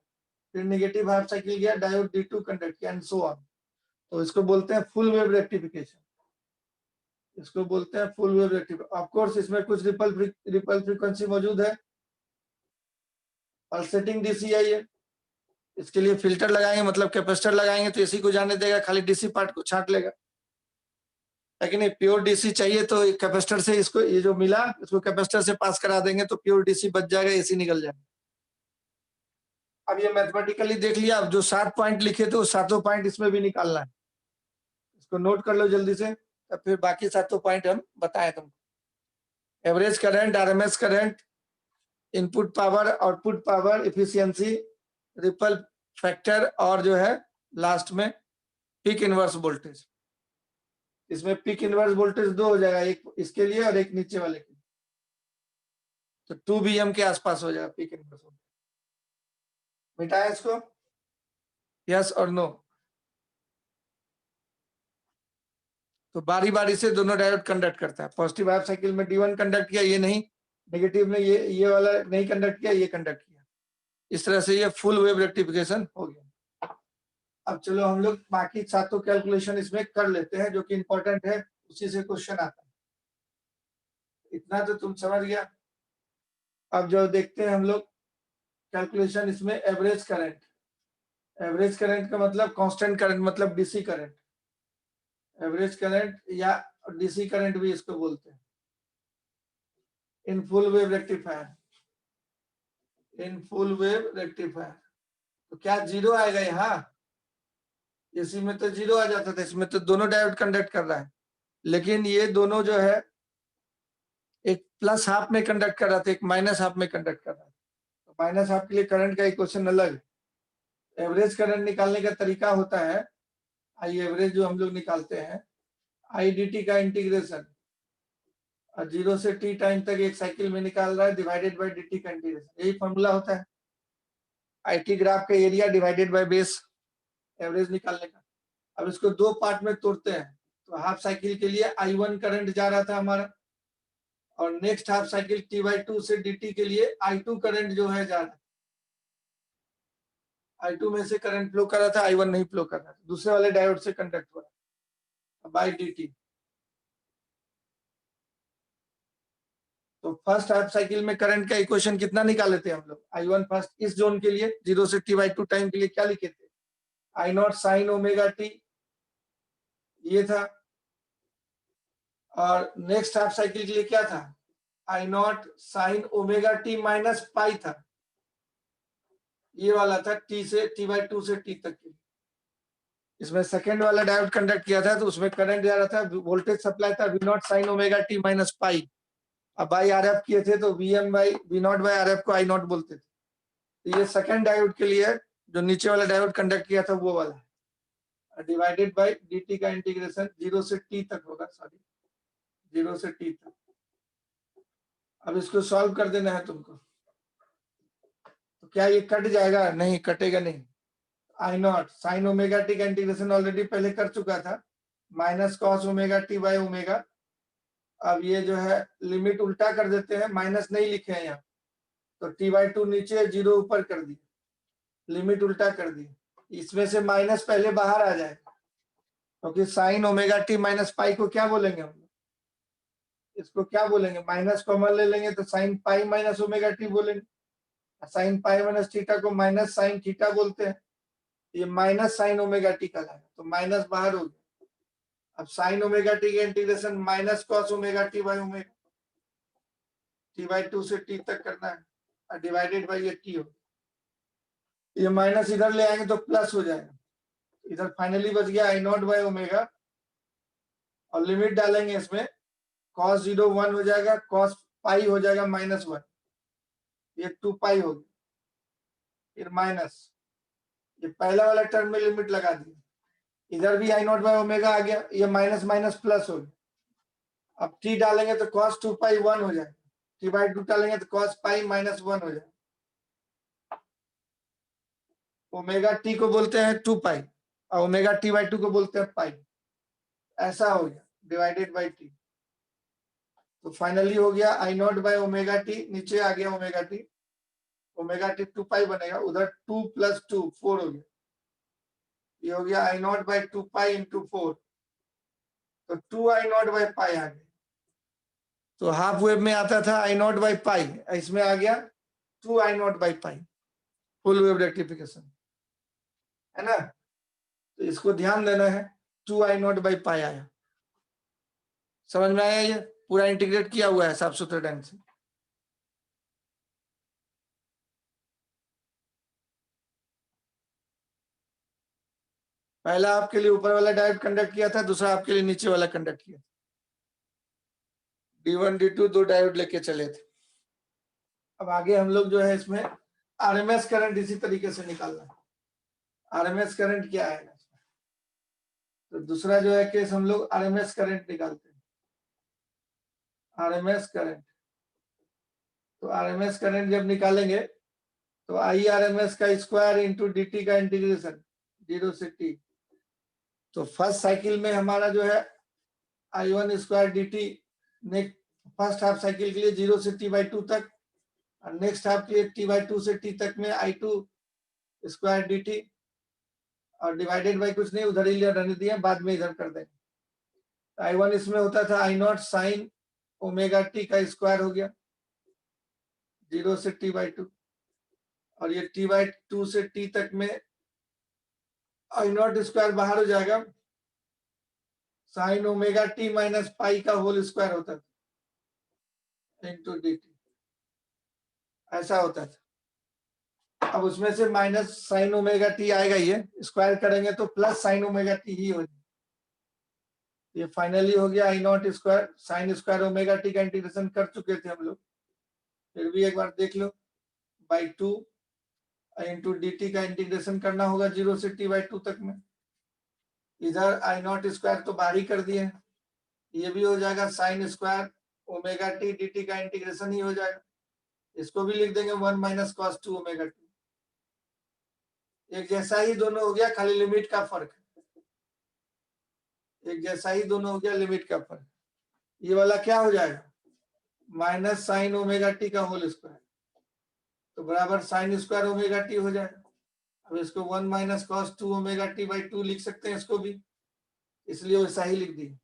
फिर नेगेटिव हाफ साइकिल गया, डायोड D2 कंडक्ट किया, एंड सो ऑन। तो इसको बोलते हैं फुल वेव रेक्टिफिकेशन, इसको बोलते हैं full wave rectification. Of course इसमें कुछ रिपल फ्रीक्वेंसी मौजूद है, पल्सेटिंग डीसी आई है, इसके लिए फिल्टर लगाएंगे, मतलब कैपेसिटर लगाएंगे तो एसी को जाने देगा, खाली डीसी पार्ट को छांट लेगा। लेकिन ये प्योर डीसी चाहिए तो कैपेसिटर से इसको, ये जो मिला इसको कैपेसिटर से पास करा देंगे तो प्योर डीसी बच जाएगा, एसी निकल जाएगा। अब ये मैथमेटिकली देख लिया, अब जो 7 पॉइंट लिखे थे वो 7 पॉइंट इसमें भी निकालना है, इसको नोट कर लो जल्दी से, तब फिर बाकी 7 पॉइंट हम बताएं तुमको। Average current, RMS current, input power, output power, efficiency, ripple factor, और जो है लास्ट में पीक इनवर्स वोल्टेज। इसमें पीक इनवर्स वोल्टेज 2 हो जाएगा, एक इसके लिए और एक नीचे वाले के लिए, तो 2 BM के आसपास हो जाएगा पीक इनवर्स वोल्टेज। मिटाएं इसको, यस और नो। तो बारी बारी से दोनों डायोड कंडक्ट करता है। पॉजिटिव हाफ साइकिल में D1 कंडक्ट किया, ये नहीं, नेगेटिव में ये वाला नहीं कंडक्ट किया, ये कंडक्ट किया। इस तरह से ये फुल वेव रेक्टिफिकेशन हो गया। अब चलो हम लोग बाकी 7 कैलकुलेशन इसमें कर लेते हैं, जो कि इंपॉर्टेंट है, उसी से क्वेश्चन आता है। इतना तो तुम समझ गया। अब जो देखते हैं हम लोग कैलकुलेशन इसमें, एवरेज करंट। एवरेज करंट का मतलब कांस्टेंट करंट, मतलब डीसी करंट। एवरेज करंट या डीसी करंट भी इसको बोलते हैं। In full wave rectifier, in full wave rectifier, तो क्या जीरो आएगा यहाँ? इसी में तो जीरो आ जाता था, इसमें तो दोनों डायोड कंडक्ट कर रहा है, लेकिन ये दोनों जो है एक प्लस हाफ में कंडक्ट कर रहा था, एक माइनस हाफ में कंडक्ट कर रहा था। तो माइनस हाफ के लिए करंट का इक्वेशन अलग। एवरेज करंट निकालने का तरीका होता है, आई एवरेज जो हम लोग निकालते हैं, आई डी टी का इंटीग्रेशन, और 0 से t टाइम तक एक साइकिल में निकाल रहा है, डिवाइडेड बाय dt का इंटीग्रेशन, यही फॉर्मूला होता है आईटी ग्राफ का area divided by base, average निकालने का। अब इसको 2 पार्ट में तोड़ते हैं, तो हाफ साइकिल के लिए I1 करंट जा रहा था हमारा, और नेक्स्ट हाफ साइकिल T/2 से dt के लिए I2 करंट जो है जा रहा है। I2 में से करंट फ्लो कर रहा था, I1 नहीं फ्लो कर रहा था, दूसरे वाले डायोड से कंडक्ट हो रहा है बाय dt। तो फर्स्ट हाफ साइकिल में करंट का इक्वेशन कितना निकाले थे हम लोग? I1 फर्स्ट इस जोन के लिए 0 से T/2 टाइम के लिए क्या लिखे थे? I0 sin ओमेगा t, ये था। और नेक्स्ट हाफ साइकिल के लिए क्या था? I0 sin omega t minus pi था, ये वाला था T से T/2 से T तक के लिए। इसमें सेकेंड वाला डायोड कंडक्ट किया था, तो उसमें करंट जा रहा था, वोल्टेज सप्लाई था V0 sin omega t minus pi. अब बाई RF किए थे तो VM by V0 by RF को I0 बोलते थे। तो ये सेकेंड डायोड के लिए, जो नीचे वाला डायोड कंडक्ट किया था वो वाला, डिवाइडेड बाय dt का इंटीग्रेशन 0 से t तक होगा, सॉरी 0 से t तक। अब इसको सॉल्व कर देना है तुमको। तो क्या ये कट जाएगा? नहीं कटेगा नहीं। I0 sin ओमेगा t का इंटीग्रेशन ऑलरेडी पहले कर चुका था, minus cos omega t by omega. अब ये जो है लिमिट उल्टा कर देते हैं, माइनस नहीं लिखे हैं यहाँ, तो T/2 नीचे 0 ऊपर कर दिए, लिमिट उल्टा कर दी, इसमें से माइनस पहले बाहर आ जाएगा, क्योंकि साइन ओमेगा टी माइनस पाई को क्या बोलेंगे हम लोग? इसको क्या बोलेंगे? माइनस कॉमन ले लेंगे तो sine pi minus omega T बोलेंगे। साइन पाई माइनस थीटा को माइनस साइन थीटा बोलते हैं, ये माइनस साइन ओमेगा टी का लाएगा, तो माइनस बाहर हो गया। अब साइन ओमेगा टी का integration minus cos omega T by omega, T/2 से t तक करना है, और डिवाइडेड बाई ये t हो, ये माइनस इधर ले आएंगे तो प्लस हो जाएगा, इधर फाइनली बच गया I0 बाय ओमेगा, और लिमिट डालेंगे इसमें, cos 0 1 हो जाएगा, cos पाई हो जाएगा -1, ये 2 पाई हो गया, फिर माइनस, ये पहला वाला टर्म में लिमिट लगा दी, इधर भी I0 बाय ओमेगा आ गया, ये माइनस माइनस प्लस हो गया। अब t डालेंगे तो cos 2 पाई 1 हो जाएगा, T/2 डालेंगे तो cos पाई -1 हो जाएगा। ओमेगा t को बोलते हैं 2 पाई, और ओमेगा T/2 को बोलते हैं पाई, ऐसा हो गया डिवाइडेड बाई t। तो फाइनली हो गया I0 बाय ओमेगा टी, नीचे आ गया ओमेगा टी, ओमेगा टी 2 पाई बनेगा, उधर 2 + 2 4 हो गया, ये हो गया I naught by 2 pi into 4, तो 2 आई नॉट बाई पाई आ गया। तो हाफ वेव में आता था आई नॉट बाई पाई, इसमें आ गया 2 I naught by pi, full wave rectification, है ना। तो इसको ध्यान देना है, 2 आई नॉट बाई पाई आया। समझ में आया? ये पूरा इंटीग्रेट किया हुआ है साफ सुथरे ढंग से। पहला आपके लिए ऊपर वाला डायोड कंडक्ट किया था, दूसरा आपके लिए नीचे वाला कंडक्ट किया। D1 D2 दो डायोड लेके चले थे। अब आगे हम लोग जो है इसमें आरएमएस करंट इसी तरीके से निकालना है। आरएमएस करंट क्या है, तो दूसरा जो है केस हम लोग आरएमएस करंट निकालते हैं। आरएमएस करंट, तो आरएमएस करंट जब निकालेंगे तो आई आरएमएस का स्क्वायर इंटू dt का इंटीग्रेशन 0 से t। तो फर्स्ट साइकिल में हमारा जो है I1 square dt, first half cycle के लिए 0 से t/2 तक, और नेक्स्ट हाफ के लिए t/2 से t तक में I2 स्क्वायर dt, और डिवाइडेड बाई कुछ नहीं, उधर ही रहने दिया, बाद में इधर कर देंगे। I1 इसमें होता था I0 साइन ओमेगा t का स्क्वायर हो गया 0 से t/2, और ये t/2 से t तक में I0 स्क्वायर बाहर हो जाएगा, sine omega t minus pi का होल स्क्वायर होता था इंटू dt, ऐसा होता था। अब उसमें से माइनस साइन ओमेगा टी आएगा, ये स्क्वायर करेंगे तो प्लस साइन ओमेगा टी ही हो जाएगा। ये फाइनली हो गया I0 square sine square omega T का इंटीग्रेशन कर चुके थे हम लोग, फिर भी एक बार देख लो, बाई 2 इंटू dt का इंटीग्रेशन करना होगा 0 से t/2 तक में। इधर I0 स्क्वायर तो बाहर ही कर दिए, ये भी हो जाएगा sine square omega T dt का इंटीग्रेशन ही हो जाएगा। इसको भी लिख देंगे 1 माइनस कॉस 2 ओमेगा टी। एक जैसा ही दोनों हो गया, खाली लिमिट का फर्क, एक जैसा ही दोनों हो गया, लिमिट का फर्क। ये वाला क्या हो जाएगा, माइनस साइन ओमेगा टी का होल स्क्वायर, तो बराबर साइन स्क्वायर ओमेगा टी हो जाएगा। अब इसको 1 minus cos 2 omega T by 2 लिख सकते हैं इसको भी, इसलिए वैसा ही लिख दिए।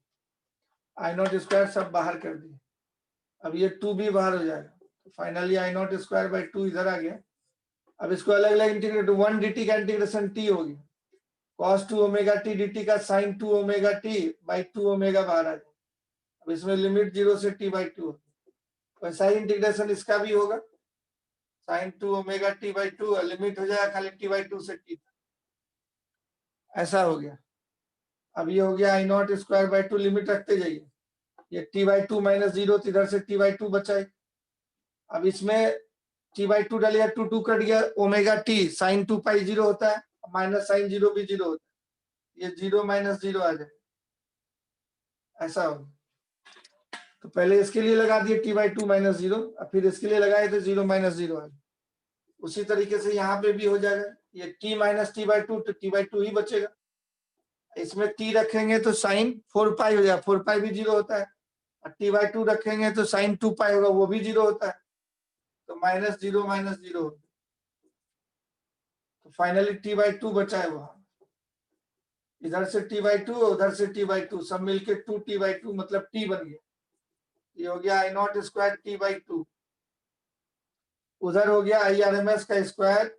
I0 स्क्वायर सब बाहर कर दिए, अब ये 2 भी बाहर हो जाएगा, तो फाइनली I0 स्क्वायर बाई 2 इधर आ गया। अब इसको अलग अलग इंटीग्रेट, 1 dt का इंटीग्रेशन t हो गया, cos 2 ओमेगा टी dt का sin 2 omega T by 2 omega बाहर आ गया। अब इसमें लिमिट 0 से t/2, वैसा ही इंटीग्रेशन इसका भी होगा, sin 2 omega T by 2, limit हो जाएगा खाली t/2 से t, ऐसा हो गया। अब ये हो गया I0 स्क्वायर बाई 2, लिमिट रखते जाइए, ये t/2 माइनस 0, इधर से t/2 बचा है। अब इसमें t/2 डालिए, 2 कट गया, ओमेगा टी साइन 2 पाई 0 होता है, माइनस साइन 0 भी 0 होता है, ये 0 माइनस 0 आ जाए, ऐसा होगा। तो पहले इसके लिए लगा दिए t/2 माइनस 0, और फिर इसके लिए लगाए तो 0 माइनस 0 आ गया। उसी तरीके से यहाँ पे भी हो जाएगा, ये t माइनस t/2, तो t/2 ही बचेगा। इसमें t रखेंगे तो साइन 4 पाई हो जाएगा, 4 पाई भी 0 होता है, और t/2 रखेंगे तो साइन 2 पाई होगा, वो भी 0 होता है, तो माइनस 0 माइनस 0, तो फाइनली t/2 बचा है वहां, इधर से t/2 उधर से t/2 सब मिलके 2t/2 मतलब t बन गया। ये हो गया I0 स्क्वायर t/2, उधर हो गया IRMS का स्क्वायर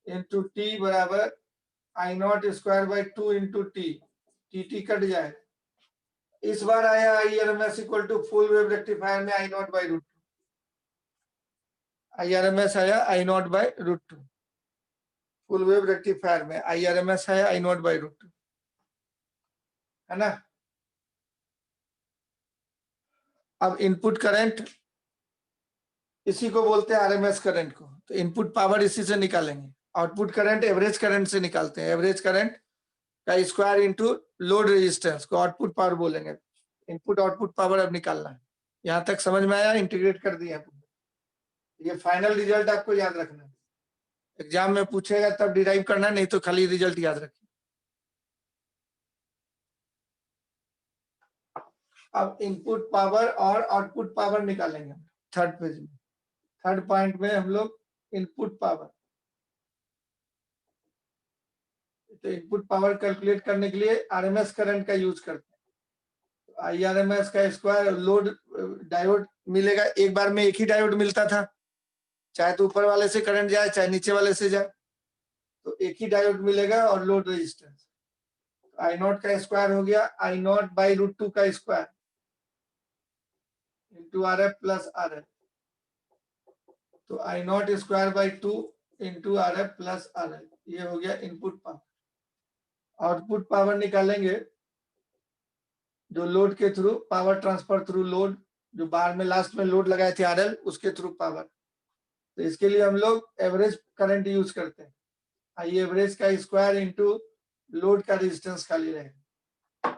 इंटू टी बराबर I0 square by 2 into T cut जाए। इस बार आया IRMS equal to full wave rectifier में I0 बाई √2, IRMS आया I0 by √2, full wave rectifier में IRMS आया I0 बाई √2, है ना। अब इनपुट करंट, इसी को बोलते हैं आरएमएस करंट को, तो इनपुट पावर इसी से निकालेंगे। आउटपुट करंट एवरेज करंट से निकालते हैं, एवरेज करंट का स्क्वायर इंटू लोड रेजिस्टेंस को आउटपुट पावर बोलेंगे। इनपुट आउटपुट पावर अब निकालना है। यहाँ तक समझ में आया, इंटीग्रेट कर दिया। ये फाइनल रिजल्ट आपको याद रखना है, एग्जाम में पूछेगा तब डिराइव करना, नहीं तो खाली रिजल्ट याद रखिए। अब इनपुट पावर और आउटपुट पावर निकालेंगे थर्ड पेज में। थर्ड पॉइंट में हम लोग इनपुट पावर, तो इनपुट पावर कैलकुलेट करने के लिए आरएमएस करंट का यूज करते हैं। आईआरएमएस का स्क्वायर लोड डायोड मिलेगा, एक बार में एक ही डायोड मिलता था, चाहे तो ऊपर वाले से करंट जाए चाहे नीचे वाले से जाए, तो एक ही डायोड मिलेगा और लोड रेजिस्टेंस। आई नॉट का स्क्वायर हो गया आई नॉट बाई √2 का square into R F plus R F, तो I naught square by 2 into R F plus R F, ये हो गया इनपुट पावर। आउटपुट पावर निकालेंगे जो लोड के through power transfer through load, जो बार में लास्ट में लोड लगाए थे आरएल, उसके थ्रू पावर। तो इसके लिए हम लोग एवरेज करंट यूज करते हैं, आई एवरेज का स्क्वायर इंटू लोड का रेजिस्टेंस खाली रहेगा,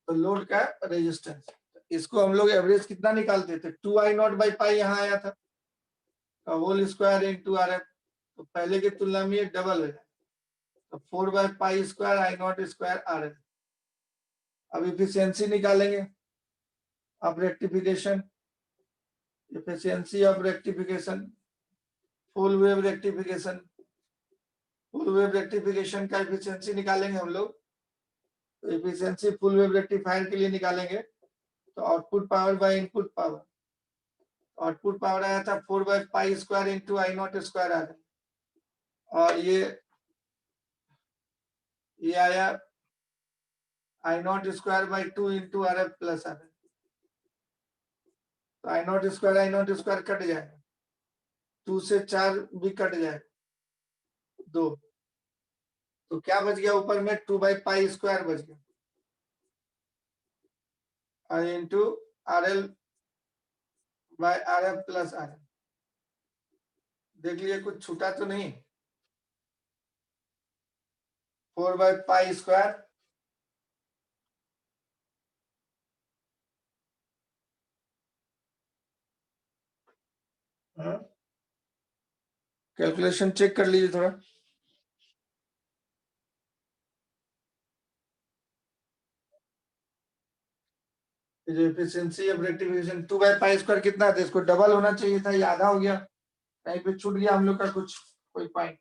तो लोड का रेजिस्टेंस, इसको हम लोग एवरेज कितना निकालते थे, 2I0/पाई यहाँ आया था, whole square into R F, तो पहले की तुलना में ये डबल हो जाए, तो 4/पाई square I0 square R F. अब इफिशियंसी निकालेंगे of rectification, efficiency of rectification, full wave rectification, full wave rectification का एफिशिएंसी निकालेंगे हम लोग, तो एफिशिएंसी फुल वेव रेक्टिफायर के लिए निकालेंगे, तो output power by input power, output power आया था 4/पाई स्क्वायर इंटू I0 स्क्वायर आ गया, और ये आया I0 square by 2 into R F plus R F, तो I0 स्क्वायर कट जाएगा, 2 से 4 भी कट जाएगा, 2, तो क्या बच गया ऊपर में 2/पाई स्क्वायर बच गया into R L by R F plus R F. देख लिए कुछ छूटा तो नहीं, 4/पाई स्क्वायर कैलकुलेशन चेक कर लीजिए थोड़ा, जो एफिशिएंसी ऑफ रेक्टिफिकेशन 2/पाई स्क्वायर कितना था, इसको डबल होना चाहिए था, ये आधा हो गया, कहीं पे छूट गया हम लोग का कुछ कोई पॉइंट,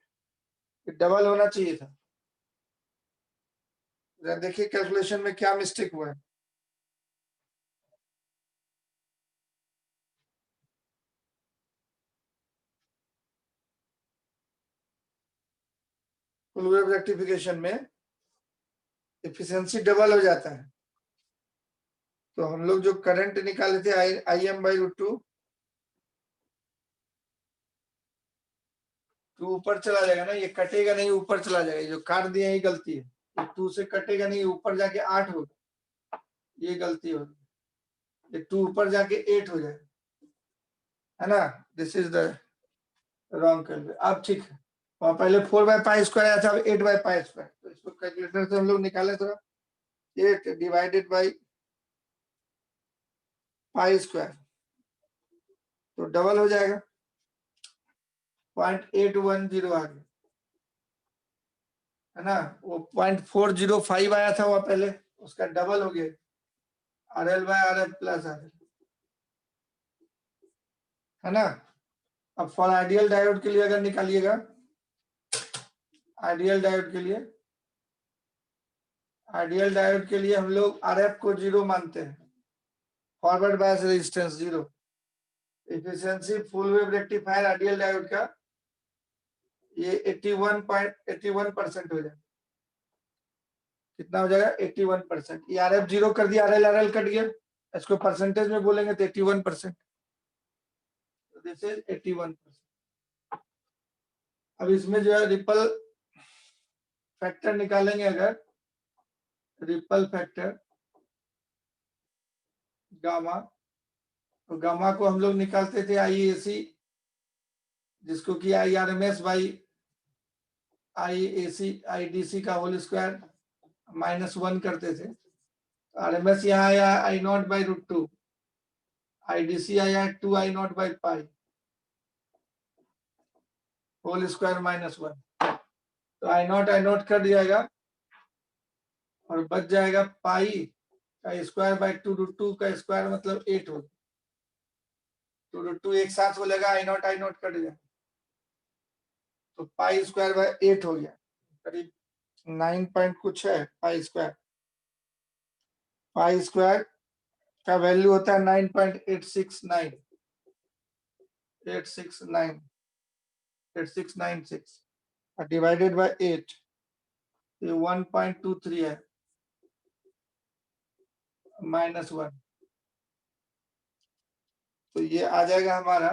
डबल होना चाहिए था। देखिए कैलकुलेशन में क्या मिस्टेक हुआ है, फुल वेव रेक्टिफिकेशन में एफिशिएंसी डबल हो जाता है, तो हम लोग जो करंट निकाले थे आई एम बाई √2, तो ऊपर चला जाएगा ना, ये कटेगा नहीं, ऊपर चला जाएगा, जो काट दिया ये गलती है, ये 2 से कटेगा नहीं, ऊपर जाके 8 होगा, ये गलती होगी, ये 2 ऊपर जाके 8 हो जाएगा, है ना, this is the wrong calculation. अब ठीक है, वहां पहले 4/पाई स्क्वायर आया था, अब 8/पाई स्क्वायर, तो इसको कैलकुलेटर से हम लोग निकाले थोड़ा, 8 डिवाइडेड बाई पाई स्क्वायर, तो डबल हो जाएगा, 0.810 आ गया, है ना, वो 0.405 आया था वह पहले, उसका डबल हो गया, are L by R F plus R L, है ना। अब फॉर आइडियल डायोड के लिए अगर निकालिएगा, आइडियल डायोड के लिए, आइडियल डायोड के लिए हम लोग आर एफ को 0 मानते हैं, forward bias resistance 0, efficiency full wave rectifier ideal diode का ये 81% हो जाएगा, कितना हो जाएगा 81%, ये आर एफ 0 कर दिया, आर एल कट गया, इसको परसेंटेज में बोलेंगे तो 81%, दिस इज 81%। अब इसमें जो है रिपल फैक्टर निकालेंगे, अगर रिपल फैक्टर गामा, तो गामा को हम लोग निकालते थे IAC, जिसको कि IRMS बाई IAC IDC का होल स्क्वायर -1 करते थे, RMS यहाँ आया I0/√2, IDC आया 2I0/पाई होल स्क्वायर -1, तो I0 कट जाएगा और बच जाएगा पाई का स्क्वायर बाई 2 √2 का स्क्वायर मतलब 8 होगा, 2 एक साथ बोलेगा आई नॉट कट गया, तो पाई स्क्वायर बाय 8 हो गया, करीब 9 पॉइंट कुछ है पाई स्क्वायर। पाई स्क्वायर का वैल्यू होता है 9.869 8696 डिवाइडेड बाय 8, ये 1.23 है, -1, तो ये आ जाएगा हमारा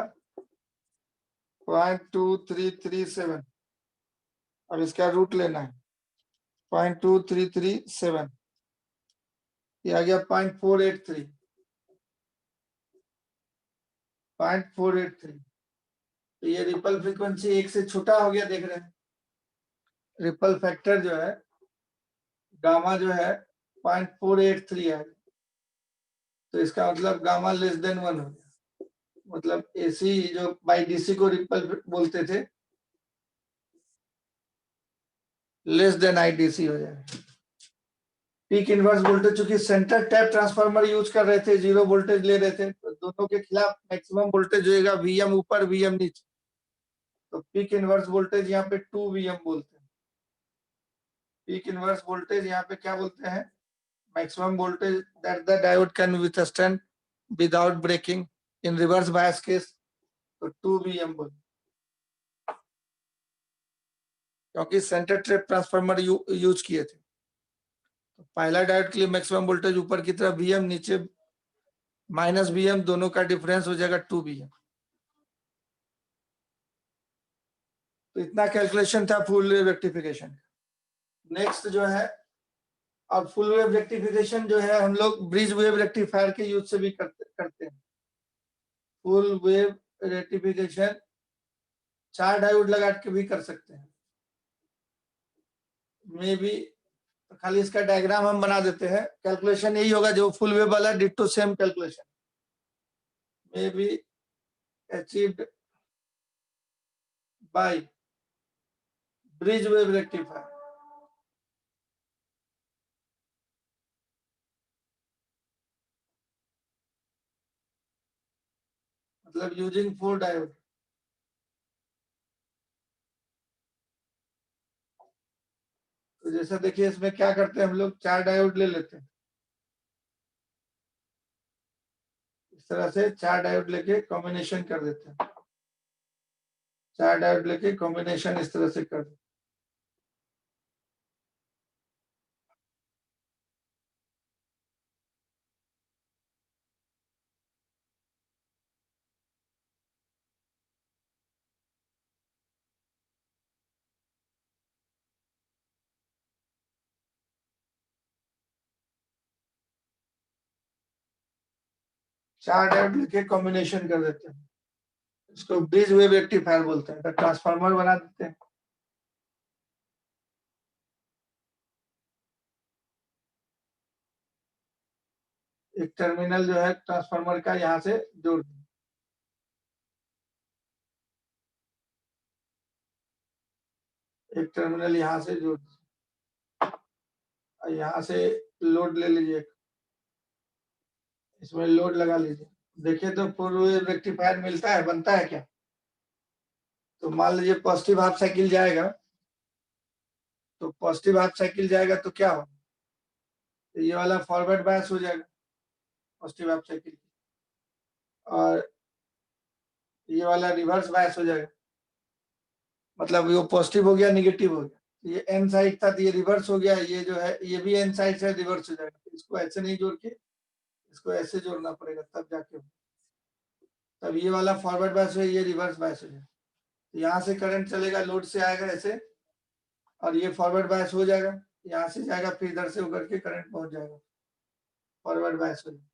0.2337। अब इसका रूट लेना है, 0.2337, ये आ गया 0.483, 0.483। तो ये रिपल फ्रीक्वेंसी 1 से छोटा हो गया, देख रहे हैं। रिपल फैक्टर जो है गामा जो है 0.483 है, तो इसका मतलब गामा लेस देन 1 हो गया, मतलब एसी जो बाई डीसी को रिपल बोलते थे, लेस देन आईडीसी हो जाएगा। पीक इनवर्स वोल्टेज, चूंकि सेंटर टैप ट्रांसफार्मर यूज कर रहे थे, 0 वोल्टेज ले रहे थे, तो दोनों के खिलाफ मैक्सिमम वोल्टेज होगा वीएम ऊपर वीएम नीचे, तो पीक इनवर्स वोल्टेज यहाँ पे 2 वीएम बोलते हैं। पीक इनवर्स वोल्टेज यहाँ पे क्या बोलते हैं, maximum voltage that the diode can withstand without breaking in reverse bias case, तो 2 vm बोल, क्योंकि सेंटर ट्रैप ट्रांसफार्मर यूज किए थे। तो पहला डायोड के लिए मैक्सिमम वोल्टेज ऊपर की तरफ वीएम, नीचे -vm, दोनों का डिफरेंस हो जाएगा 2 vm। तो इतना कैलकुलेशन था फुल वेव रेक्टिफिकेशन। नेक्स्ट जो है, अब फुल वेव रेक्टिफिकेशन जो है हम लोग ब्रिज वेव रेक्टिफायर के यूज से भी करते हैं। फुल वेव रेक्टिफिकेशन 4 डायोड लगा के भी कर सकते हैं, मे बी। खाली इसका डायग्राम हम बना देते हैं, कैलकुलेशन यही होगा जो फुल वेव वाला, ditto same calculation, may be achieved by bridge wave rectifier. मतलब यूजिंग 4 डायोड। तो जैसा देखिए इसमें क्या करते हैं हम लोग, 4 डायोड ले लेते हैं, इस तरह से 4 डायोड लेके कॉम्बिनेशन कर देते हैं, 4 डायोड लेके कॉम्बिनेशन इस तरह से कर देते हैं। 4 डायोड लेके कॉम्बिनेशन कर देते हैं, इसको ब्रिज वेव रेक्टिफायर बोलते हैं, ट्रांसफार्मर बना देते हैं। एक टर्मिनल जो है ट्रांसफार्मर का यहाँ से जोड़ दें, एक टर्मिनल यहाँ से जोड़ दें, यहाँ से लोड ले लीजिए, इसमें लोड लगा लीजिए। देखिए तो फुल वेव रेक्टिफायर मिलता है, बनता है क्या? तो मान लीजिए पॉजिटिव हाफ साइकिल जाएगा, तो पॉजिटिव हाफ साइकिल जाएगा तो क्या हो, तो ये वाला फॉरवर्ड बायस हो जाएगा पॉजिटिव हाफ साइकिल, और ये वाला रिवर्स बायस हो जाएगा, मतलब वो पॉजिटिव हो गया निगेटिव हो गया। ये एन साइड था तो ये रिवर्स हो गया, ये जो है ये भी एन साइड से रिवर्स हो जाएगा। इसको ऐसे नहीं जोड़ के इसको ऐसे जोड़ना पड़ेगा, तब जाके तब ये वाला फॉरवर्ड बायस हो, ये रिवर्स बायस हो जाएगा। यहाँ से करंट चलेगा, लोड से आएगा ऐसे, और ये फॉरवर्ड बायस हो जाएगा, यहाँ से जाएगा फिर इधर से उतर के करंट पहुंच जाएगा, फॉरवर्ड बायस हो जाएगा।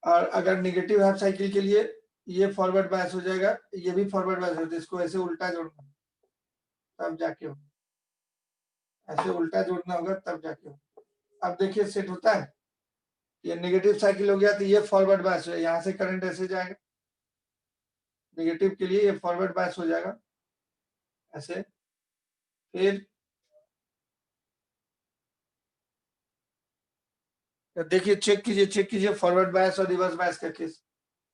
और अगर निगेटिव हाफ साइकिल के लिए ये फॉरवर्ड बायस हो जाएगा, ये भी फॉरवर्ड बायस हो जाएगा, इसको ऐसे उल्टा जोड़ना तब जाके हो, ऐसे उल्टा जोड़ना होगा तब जाके हो। अब देखिए सेट होता है, ये नेगेटिव साइकिल हो गया तो ये फॉरवर्ड बायस है, यहाँ से करंट ऐसे जाएगा, नेगेटिव के लिए ये फॉरवर्ड बायस हो जाएगा ऐसे। फिर देखिए चेक कीजिए फॉरवर्ड बायस और रिवर्स बायस का केस।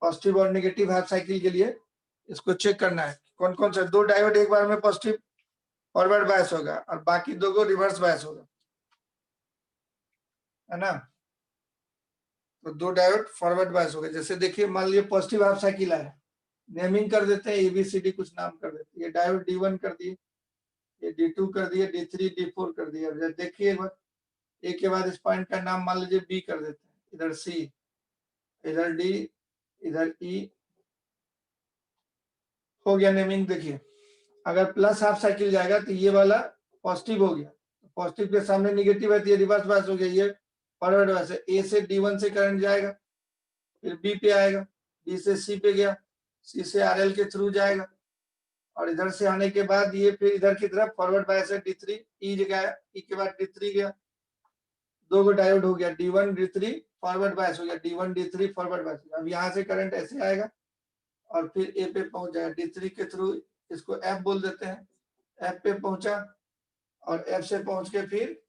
पॉजिटिव और नेगेटिव हाफ साइकिल के लिए इसको चेक करना है कौन कौन सा 2 डायोड एक बार में पॉजिटिव फॉरवर्ड बायस होगा और बाकी 2 को रिवर्स बायस होगा, है ना। तो 2 डायोड फॉरवर्ड बायस होगा। जैसे देखिए मान लीजिए पॉजिटिव हाफ साइकिल आया, नेमिंग कर देते हैं ABCD कुछ नाम कर देते हैं। ये डायोड D1 कर दिए, ये D2 कर दिए, D3 D4 कर दिया। अब देखिए एक बार ए के बाद इस पॉइंट का नाम मान लीजिए B कर देते हैं, इधर C, इधर D, इधर E, हो गया नेमिंग। देखिए अगर प्लस हाफ साइकिल जाएगा तो ये वाला पॉजिटिव हो गया, पॉजिटिव के सामने नेगेटिव है तो ये रिवर्स बायस हो गया, ये फॉरवर्ड बायस है। ए से D1 से करंट जाएगा, फिर बी पे आएगा, बी से सी पे गया, सी से RL के थ्रू जाएगा और इधर से आने के बाद ये फिर इधर की तरफ फॉरवर्ड बायस है D3, ई जगह ई के बाद D3 गया, 2 को डायोड हो गया D1 D3 फॉरवर्ड बायस हो गया, D1 D3 फॉरवर्ड बायस। अब यहाँ से करंट ऐसे आएगा और फिर ए पे पहुंच जाएगा D3 के थ्रू, इसको F बोल देते हैं, F पे पहुंचा और F से पहुंच के फिर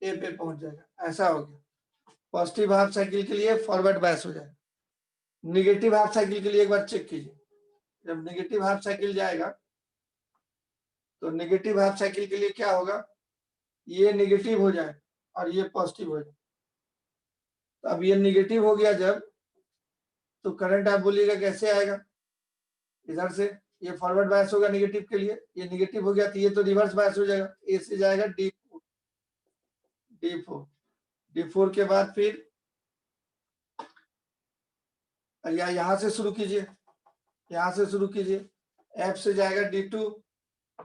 ए पे पहुंच जाएगा। ऐसा हो गया। पॉजिटिव हाफ साइकिल के लिए फॉरवर्ड बायस हो जाएगा। निगेटिव हाफ साइकिल के लिए एक बार चेक कीजिए, जब निगेटिव हाफ साइकिल जाएगा तो निगेटिव हाफ साइकिल के लिए क्या होगा, ये निगेटिव हो जाए और ये पॉजिटिव हो जाए। तो अब ये निगेटिव हो गया जब, तो करंट आप बोलिएगा कैसे आएगा, इधर से ये फॉरवर्ड बायस होगा निगेटिव के लिए, ये निगेटिव हो गया तो ये तो रिवर्स बायस हो जाएगा, ए से जाएगा D4 के बाद फिर या यहां से शुरू कीजिए, यहां से शुरू कीजिए, F से जाएगा D2,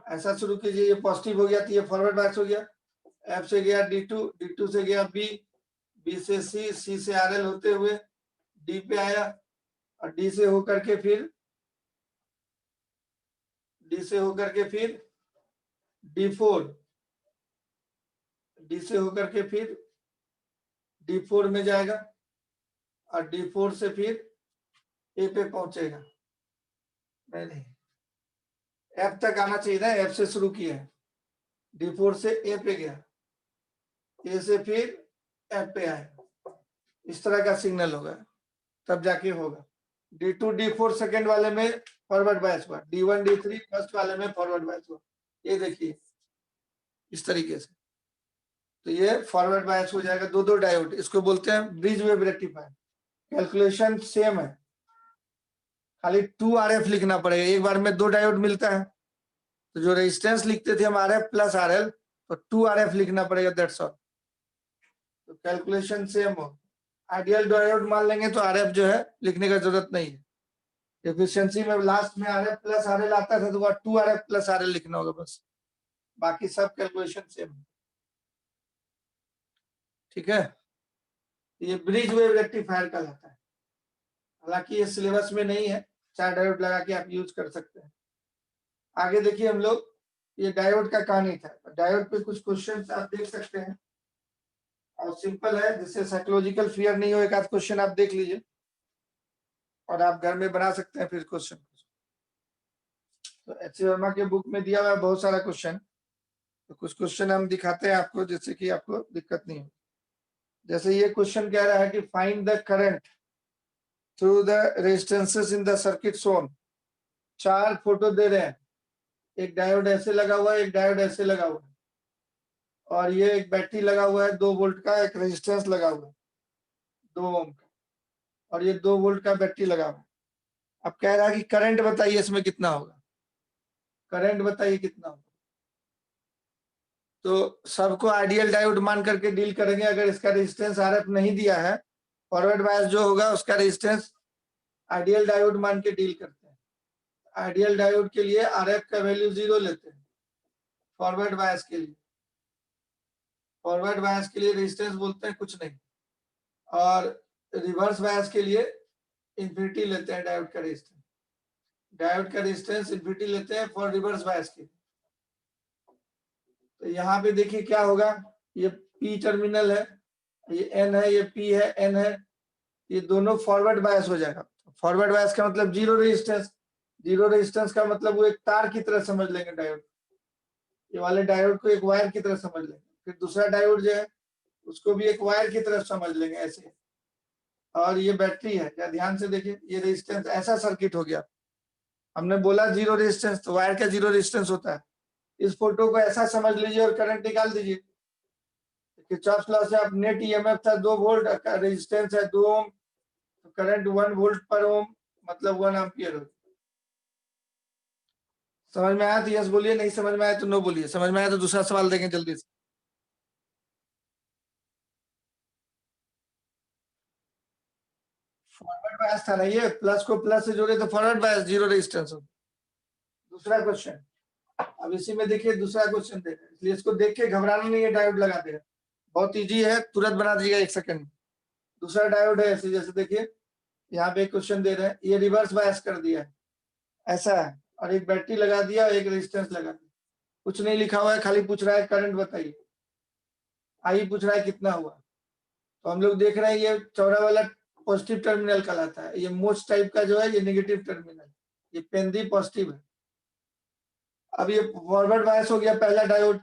ऐसा शुरू कीजिए। ये पॉजिटिव हो गया तो ये फॉरवर्ड बायस हो गया, F से गया D2, D2 से गया B, B से C, C से RL होते हुए D पे आया और D से होकर के फिर D4, D से होकर के फिर D4 में जाएगा और D4 से फिर A पे पहुंचेगा। नहीं, F तक आना चाहिए ना, F से शुरू किया है, D4 से A पे गया, A से फिर F पे आएगा, इस तरह का सिग्नल होगा तब जाके होगा। D2 D4 सेकेंड वाले में फॉरवर्ड बायस हुआ, D1 D3 फर्स्ट वाले में फॉरवर्ड बायस हुआ। ये देखिए इस तरीके से, तो ये फॉरवर्ड बायस हो जाएगा। 2 डायोड, इसको बोलते हैं bridge wave rectifier. Calculation same है, खाली 2 RF लिखना पड़ेगा। एक बार में 2 डायोड मिलता है तो जो रेजिस्टेंस लिखते थे हम RF प्लस RL, तो 2 RF लिखना पड़ेगा, दैट्स ऑल। तो कैलकुलेशन सेम हो। आइडियल डायोड मान लेंगे तो RF जो है लिखने का जरूरत नहीं है। एफिशिएंसी में लास्ट में RF प्लस RL आता था तो वह 2 RF प्लस RL लिखना होगा बस, बाकी सब कैलकुलेशन सेम है। ठीक है, ये ब्रिज वेव रेक्टिफायर कहलाता है। हालांकि ये सिलेबस में नहीं है, 4 डायोड लगा के आप यूज कर सकते हैं। आगे देखिए हम लोग, ये डायोड का कहानी था। डायोड पे कुछ क्वेश्चन आप देख सकते हैं और सिंपल है, जिससे साइकोलॉजिकल फियर नहीं हो, एक आध क्वेश्चन आप देख लीजिए और आप घर में बना सकते हैं फिर क्वेश्चन। तो एच वर्मा के बुक में दिया हुआ है बहुत सारा क्वेश्चन, तो कुछ क्वेश्चन हम दिखाते हैं आपको जिससे कि आपको दिक्कत नहीं हो। जैसे ये क्वेश्चन कह रहा है कि find the current through the resistances in the circuit shown. 4 photo दे रहे हैं, एक डायोड ऐसे लगा हुआ है, एक डायोड ऐसे लगा हुआ है और ये एक बैटरी लगा हुआ है 2 वोल्ट का, एक रेजिस्टेंस लगा हुआ है 2 ओम का और ये 2 वोल्ट का बैटरी लगा हुआ है। अब कह रहा है कि करंट बताइए इसमें कितना होगा, करंट बताइए कितना होगा। तो सबको आइडियल डायोड मान करके डील करेंगे। अगर इसका रेजिस्टेंस RF नहीं दिया है, फॉरवर्ड बायस जो होगा उसका रेजिस्टेंस आइडियल डायोड मान के डील करते हैं। आइडियल डायोड के लिए RF का वैल्यू 0 लेते हैं। फॉरवर्ड बायस के लिए, फॉरवर्ड बायस के लिए रेजिस्टेंस बोलते हैं कुछ नहीं, और रिवर्स बायस के लिए इन्फिनिटी लेते हैं डायोड का रेजिस्टेंस। डायोड का रेजिस्टेंस इन्फिनिटी लेते हैं फॉर रिवर्स बायस के। तो यहाँ पे देखिए क्या होगा, ये P टर्मिनल है, ये N है, ये P है, N है, ये दोनों फॉरवर्ड बायस हो जाएगा। फॉरवर्ड बायस का मतलब जीरो रेजिस्टेंस, जीरो रेजिस्टेंस का मतलब वो एक तार की तरह समझ लेंगे डायोड, ये वाले डायोड को एक वायर की तरह समझ लेंगे। फिर दूसरा डायोड जो है उसको भी एक वायर की तरह समझ लेंगे ऐसे। और ये बैटरी है। क्या ध्यान से देखिए, ये रेजिस्टेंस, ऐसा सर्किट हो गया। हमने बोला जीरो रेजिस्टेंस, तो वायर का जीरो रेजिस्टेंस होता है। इस फोटो को ऐसा समझ लीजिए और करंट निकाल दीजिए। किरचॉफ लॉ से आप नेट ईएमएफ था 2 वोल्ट, रेजिस्टेंस है 2 ओम, तो करंट 1 वोल्ट पर ओम मतलब 1 एम्पियर हो। समझ में आया तो यस बोलिए, नहीं समझ में आया तो नो बोलिए। समझ में आया तो दूसरा सवाल देखें जल्दी से। फॉरवर्ड बायस था ना, ये प्लस को प्लस से जोड़े तो फॉरवर्ड बायस, जीरो रेजिस्टेंस हो। दूसरा क्वेश्चन, अब इसी में देखिए दूसरा क्वेश्चन दे रहे हैं, इसलिए इसको देख के घबराना नहीं है, डायोड लगा देगा। बहुत इजी है, तुरंत बना दीजिएगा 1 सेकंड में। दूसरा डायोड है ऐसे, जैसे देखिए यहाँ पे क्वेश्चन दे रहे हैं, ये रिवर्स बायस कर दिया है, ऐसा है, और एक बैटरी लगा दिया और एक रेजिस्टेंस लगा दिया। कुछ नहीं लिखा हुआ है, खाली पूछ रहा है करंट बताइए। आई पूछ रहा है कितना हुआ। तो हम लोग देख रहे हैं ये चौड़ा वाला पॉजिटिव टर्मिनल कहलाता है, ये मोच टाइप का जो है ये नेगेटिव टर्मिनल, ये पेंदी पॉजिटिव है। अब ये फॉरवर्ड बायस हो गया पहला डायोड,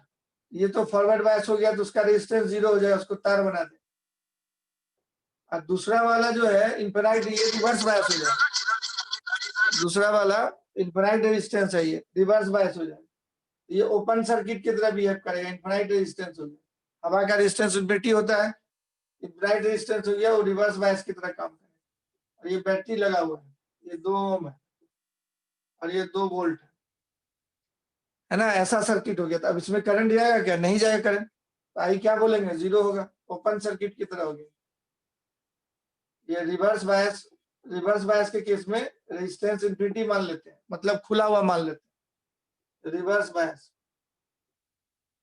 ये तो फॉरवर्ड बायस हो गया तो उसका रेजिस्टेंस जीरो हो जाएगा, उसको तार बना दे। और दूसरा वाला जो है इनफिनाइट, ये रिवर्स बायस हो जाएगा। दूसरा वाला इनफिनाइट रेजिस्टेंस है, ये रिवर्स बायस हो जाएगा, ये ओपन सर्किट की तरह बिहेव करेगा, इनफिनाइट रेजिस्टेंस हो जाएगा। हवा का रेजिस्टेंस इन्फिनिटी होता है, इनफिनाइट रेजिस्टेंस हो गया, वो रिवर्स बायस की तरह काम करेगा। और ये बैटरी लगा हुआ है, ये 2 ओम है और ये 2 वोल्ट है ना, ऐसा सर्किट हो गया। तो अब इसमें करंट जाएगा क्या? नहीं जाएगा करंट, तो आई क्या बोलेंगे, जीरो होगा, ओपन सर्किट की तरह हो गया। ये रिवर्स बायस के केस में रेजिस्टेंस इन्फिनिटी मान लेते हैं, मतलब खुला हुआ मान लेते हैं।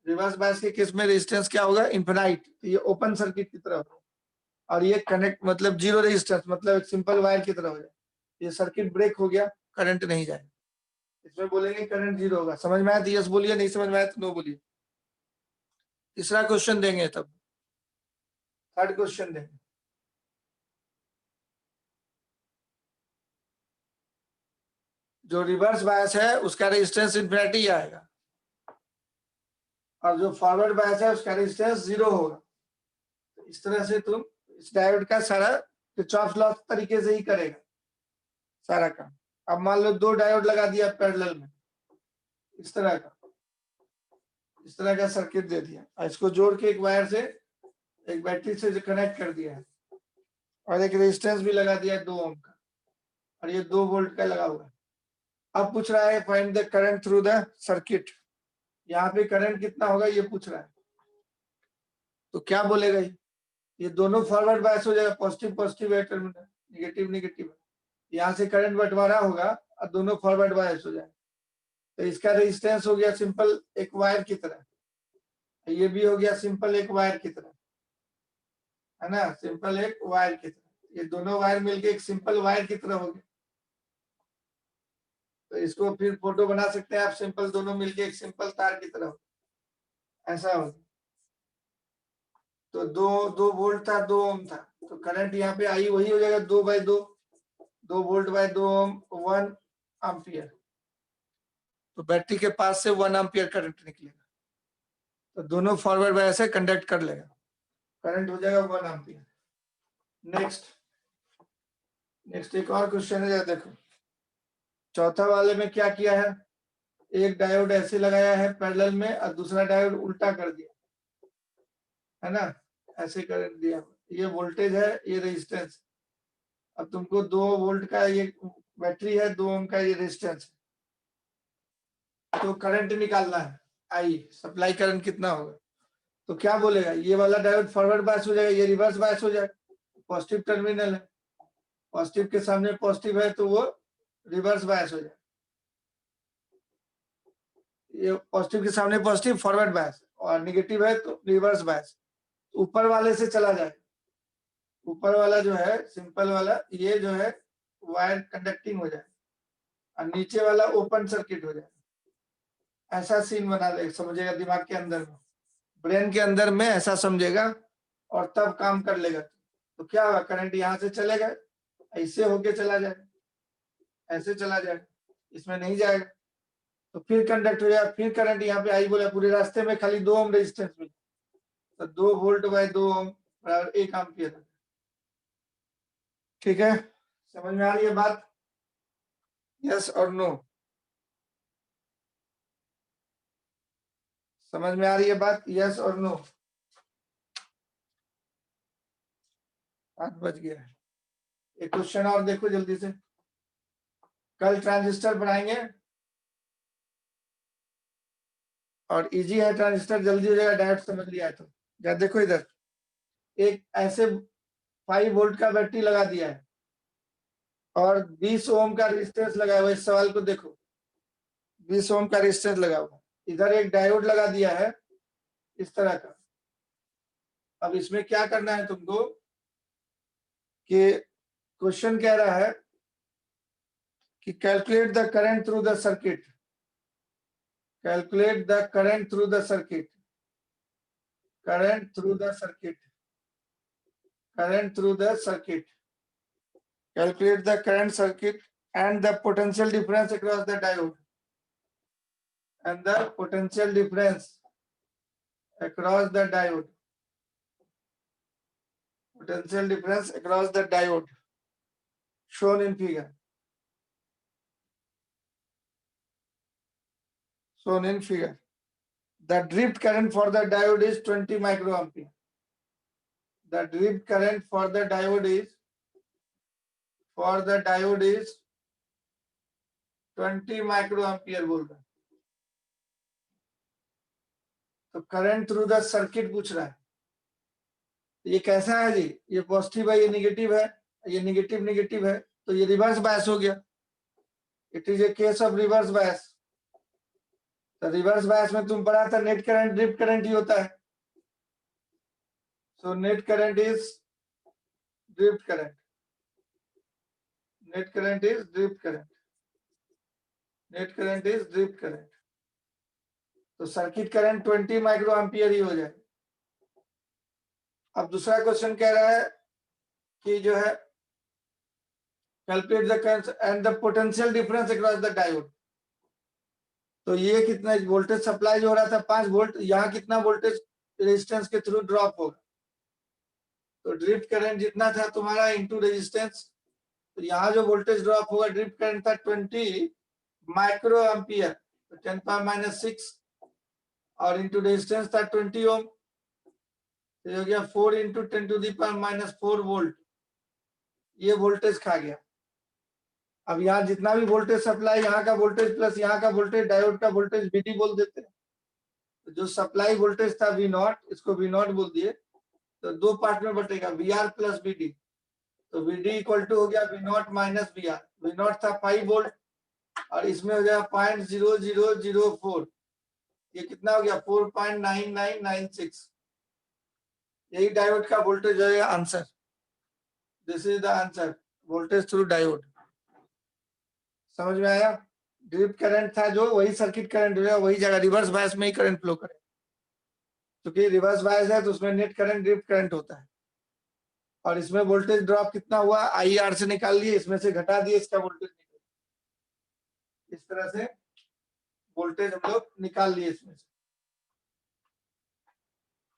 रिवर्स बायस के केस में रेजिस्टेंस क्या होगा, इन्फिनाइट, तो ये ओपन सर्किट की तरह होगा। और ये कनेक्ट मतलब जीरो रेजिस्टेंस, मतलब एक सिंपल वायर की तरह हो जाए। ये सर्किट ब्रेक हो गया, करंट नहीं जाए, इसमें बोलेंगे करंट जीरो होगा। समझ में आया तो यस बोलिए, नहीं समझ में आया तो नो बोलिए। तीसरा क्वेश्चन देंगे, तब थर्ड क्वेश्चन देंगे। जो रिवर्स बायस है उसका रेजिस्टेंस इन्फिनिटी आएगा, और जो फॉरवर्ड बायस है उसका रेजिस्टेंस जीरो होगा। तो इस तरह से तुम इस डायोड का सारा किरचॉफ लॉ तरीके से ही करेगा सारा काम। अब मान लो 2 डायोड लगा दिया पैरेलल में, इस तरह का सर्किट दे दिया, और इसको जोड़ के एक वायर से, एक बैटरी से कनेक्ट कर दिया है, और एक रेजिस्टेंस भी लगा दिया 2 ओम का, और ये 2 वोल्ट का लगा हुआ है। अब पूछ रहा है find the current through the circuit, यहाँ पे करंट कितना होगा ये पूछ रहा है। तो क्या बोलेगा ये दोनों फॉरवर्ड बायस हो जाएगा, पॉजिटिव पॉजिटिव है टर्मिनल, नेगेटिव नेगेटिव है, यहाँ से करंट बंटवारा होगा और दोनों फॉरवर्ड बायस हो जाएगा। तो इसका रेजिस्टेंस हो गया सिंपल एक वायर की तरह, ये भी हो गया सिंपल एक वायर की तरह, है ना, सिंपल एक वायर की तरह। ये दोनों वायर मिलके एक सिंपल वायर की तरह हो गया। तो इसको फिर फोटो बना सकते हैं आप, सिंपल दोनों मिलके एक सिंपल तार की तरह, ऐसा हो गया। तो 2 वोल्ट था, 2 ओम था, तो करंट यहाँ पे आई वही हो जाएगा 2/2, 2 वोल्ट बाय 2 ओम, 1 एम्पियर। तो बैटरी के पास से 1 एम्पियर करंट निकलेगा, तो दोनों फॉरवर्ड बायस से कंडक्ट कर लेगा, करंट हो जाएगा 1 एम्पियर। नेक्स्ट एक और क्वेश्चन है, देखो चौथा वाले में क्या किया है, एक डायोड ऐसे लगाया है पैरेलल में और दूसरा डायोड उल्टा कर दिया, है ना, ऐसे कर दिया। ये वोल्टेज है, ये रेजिस्टेंस। अब तुमको 2 वोल्ट का ये बैटरी है, 2 ओम का ये रेजिस्टेंस है, तो करंट निकालना है, आई सप्लाई करंट कितना होगा। तो क्या बोलेगा, ये वाला डायोड फॉरवर्ड बायस हो जाएगा, ये रिवर्स बायस हो जाएगा, पॉजिटिव टर्मिनल है, पॉजिटिव के सामने पॉजिटिव है तो वो रिवर्स बायस हो जाएगा। ये पॉजिटिव के सामने पॉजिटिव फॉरवर्ड बायस, और नेगेटिव है तो रिवर्स बायस। ऊपर वाले से चला जाए, ऊपर वाला जो है सिंपल वाला, ये जो है वायर कंडक्टिंग हो जाए, और नीचे वाला ओपन सर्किट हो जाए। ऐसा सीन बना ले, समझेगा दिमाग के अंदर में, ब्रेन के अंदर में ऐसा समझेगा, और तब काम कर लेगा। तो क्या होगा, करंट यहाँ से चलेगा, ऐसे होके चला जाएगा, ऐसे चला जाएगा, इसमें नहीं जाएगा, तो फिर कंडक्ट हो जाएगा, फिर करंट यहाँ पे आई बोला, पूरे रास्ते में खाली 2 ओम रेजिस्टेंस मिला, तो 2 वोल्ट बाय 2 ओम बराबर 1 एम्पियर। ठीक है, समझ में आ रही है बात? यस और नो? समझ में आ रही है बात? यस और नो? 8 बज गया है। एक क्वेश्चन और देखो जल्दी से। कल ट्रांजिस्टर बनाएंगे और इजी है, ट्रांजिस्टर जल्दी हो जाएगा, डायरेक्ट समझ लिया है तो। या देखो इधर, एक ऐसे 5 वोल्ट का बैटरी लगा दिया है और 20 ओम का रेजिस्टेंस लगा हुआ है। इस सवाल को देखो, 20 ओम का रेजिस्टेंस लगा हुआ है, इधर एक डायोड लगा दिया है इस तरह का। अब इसमें क्या करना है तुमको कि क्वेश्चन कह रहा है कि calculate the current through the circuit, calculate the current through the circuit, current through the circuit, current through the circuit, calculate the current circuit and the potential difference across the diode, and the potential difference across the diode, potential difference across the diode shown in figure, shown in figure. The drift current for the diode is 20 microampere. The drift current for the diode is 20 microampere बोल रहा है। तो करंट थ्रू द सर्किट पूछ रहा है। ये कैसा है जी? ये पॉजिटिव है, ये निगेटिव है, ये निगेटिव निगेटिव है, तो ये रिवर्स बायस हो गया। It is a case of reverse bias. तो रिवर्स बायस में तुम पढ़ा था नेट करंट ड्रिफ्ट करंट ही होता है। So net current is drift current, net current is drift current, net current is drift current. तो सर्किट करंट 20 माइक्रो एम्पियर ही हो जाए। अब दूसरा क्वेश्चन कह रहा है कि जो है calculate the current and the potential difference across the diode. तो ये कितना वोल्टेज सप्लाई जो हो रहा था 5 वोल्ट, यहाँ कितना वोल्टेज रेजिस्टेंस के थ्रू ड्रॉप होगा? तो ड्रिफ्ट करंट जितना था तुम्हारा इनटू रेजिस्टेंस, तो यहाँ जो वोल्टेज ड्रॉप होगा ड्रिफ्ट करंट था 20 माइक्रो एम्पियर, तो 10 पावर माइनस 6 और इनटू रेजिस्टेंस था 20 ओम, तो हो गया 4 into 10 to the power minus 4 volt. ये वोल्टेज खा गया। अब यहाँ जितना भी वोल्टेज सप्लाई, यहाँ का वोल्टेज प्लस यहाँ का वोल्टेज, डायोड का वोल्टेज VD बोल देते हैं। तो जो सप्लाई वोल्टेज था V0, इसको V0 बोल दिए, तो दो पार्ट में बटेगा, VR प्लस VD। तो VD इक्वल टू हो गया V0 माइनस VR। V0 था 5 वोल्ट और इसमें हो गया 0.0004, ये कितना हो गया 4.9996। यही डायोड का वोल्टेज है answer. This is the answer, voltage through diode. समझ में आया? ड्रिफ्ट करंट था जो, वही सर्किट करंट हो, वही जगह रिवर्स बायस में ही करंट फ्लो करे, क्योंकि रिवर्स बायस है तो उसमें नेट करंट ड्रिफ्ट करंट होता है। और इसमें वोल्टेज ड्रॉप कितना हुआ IR से निकाल लिए, इसमें से घटा दिए, इसका वोल्टेज निकल, इस तरह से वोल्टेज हम लोग निकाल लिए इसमें से।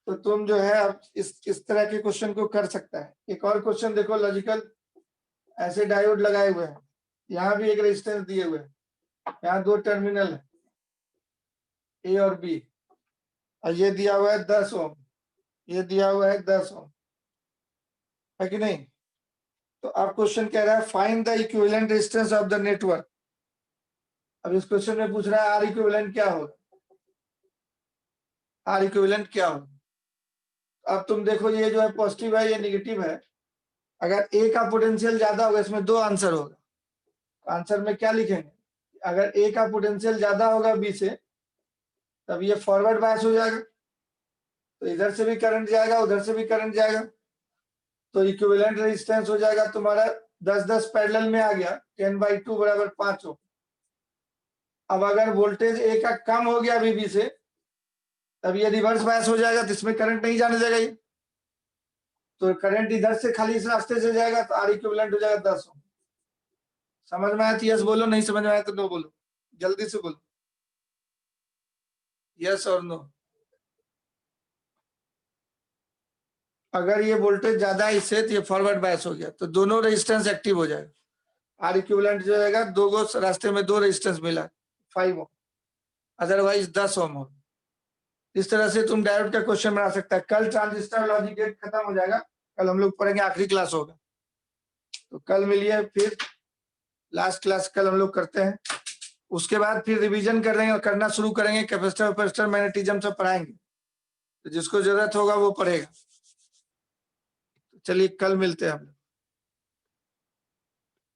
तो तुम जो है अब इस तरह के क्वेश्चन को कर सकता है। एक और क्वेश्चन देखो लॉजिकल, ऐसे डायोड लगाए हुए हैं, यहाँ भी एक रेजिस्टेंस दिए हुए हैं, यहाँ दो टर्मिनल है A और B, और ये दिया हुआ है 10 ओम, ये दिया हुआ है 10 ओम, है कि नहीं? तो अब क्वेश्चन कह रहा है find the equivalent resistance of the network. अब इस क्वेश्चन में पूछ रहा है R इक्विवेलेंट क्या होगा, R इक्विवेलेंट क्या होगा? अब तुम देखो ये जो है पॉजिटिव है, ये नेगेटिव है। अगर A का पोटेंशियल ज्यादा होगा, इसमें दो आंसर होगा। आंसर में क्या लिखेंगे? अगर A का पोटेंशियल ज्यादा होगा B से, तब ये फॉरवर्ड बायस हो जाएगा, तो इधर से भी करंट जाएगा, उधर से भी करंट जाएगा, तो इक्विवेलेंट रेजिस्टेंस हो जाएगा तुम्हारा 10-10 पैरेलल में आ गया, 10/2 बराबर 5 ओम। अब अगर वोल्टेज A का कम हो गया B से, तब ये रिवर्स बायस हो जाएगा, तो इसमें करंट नहीं जाने देगा ये, तो करंट इधर से खाली इस रास्ते से जाएगा, तो R इक्विवेलेंट हो जाएगा 10 ओम। समझ में आया तो यस बोलो, नहीं समझ में आया तो नो बोलो, जल्दी से बोलो, यस और नो। अगर ये वोल्टेज ज्यादा है इससे तो ये फॉरवर्ड बायस हो गया, तो दोनों रेजिस्टेंस एक्टिव हो जाएगा। आर इक्विवेलेंट जो रहेगा, दो गो रास्ते में दो रेजिस्टेंस मिला, 5 ओम, अदरवाइज 10 ओम हो। इस तरह से तुम डायोड का क्वेश्चन बना सकता है। कल ट्रांजिस्टर लॉजिक गेट खत्म हो जाएगा, कल हम लोग पढ़ेंगे, आखिरी क्लास होगा, तो कल मिलिए, फिर लास्ट क्लास कल हम लोग करते हैं। उसके बाद फिर रिवीजन करेंगे और करना शुरू करेंगे, कैपेसिटर वैपेसिटर मैग्नेटिज्म सब पढ़ाएंगे, तो जिसको जरूरत होगा वो पढ़ेगा। चलिए कल मिलते हैं हम लोग।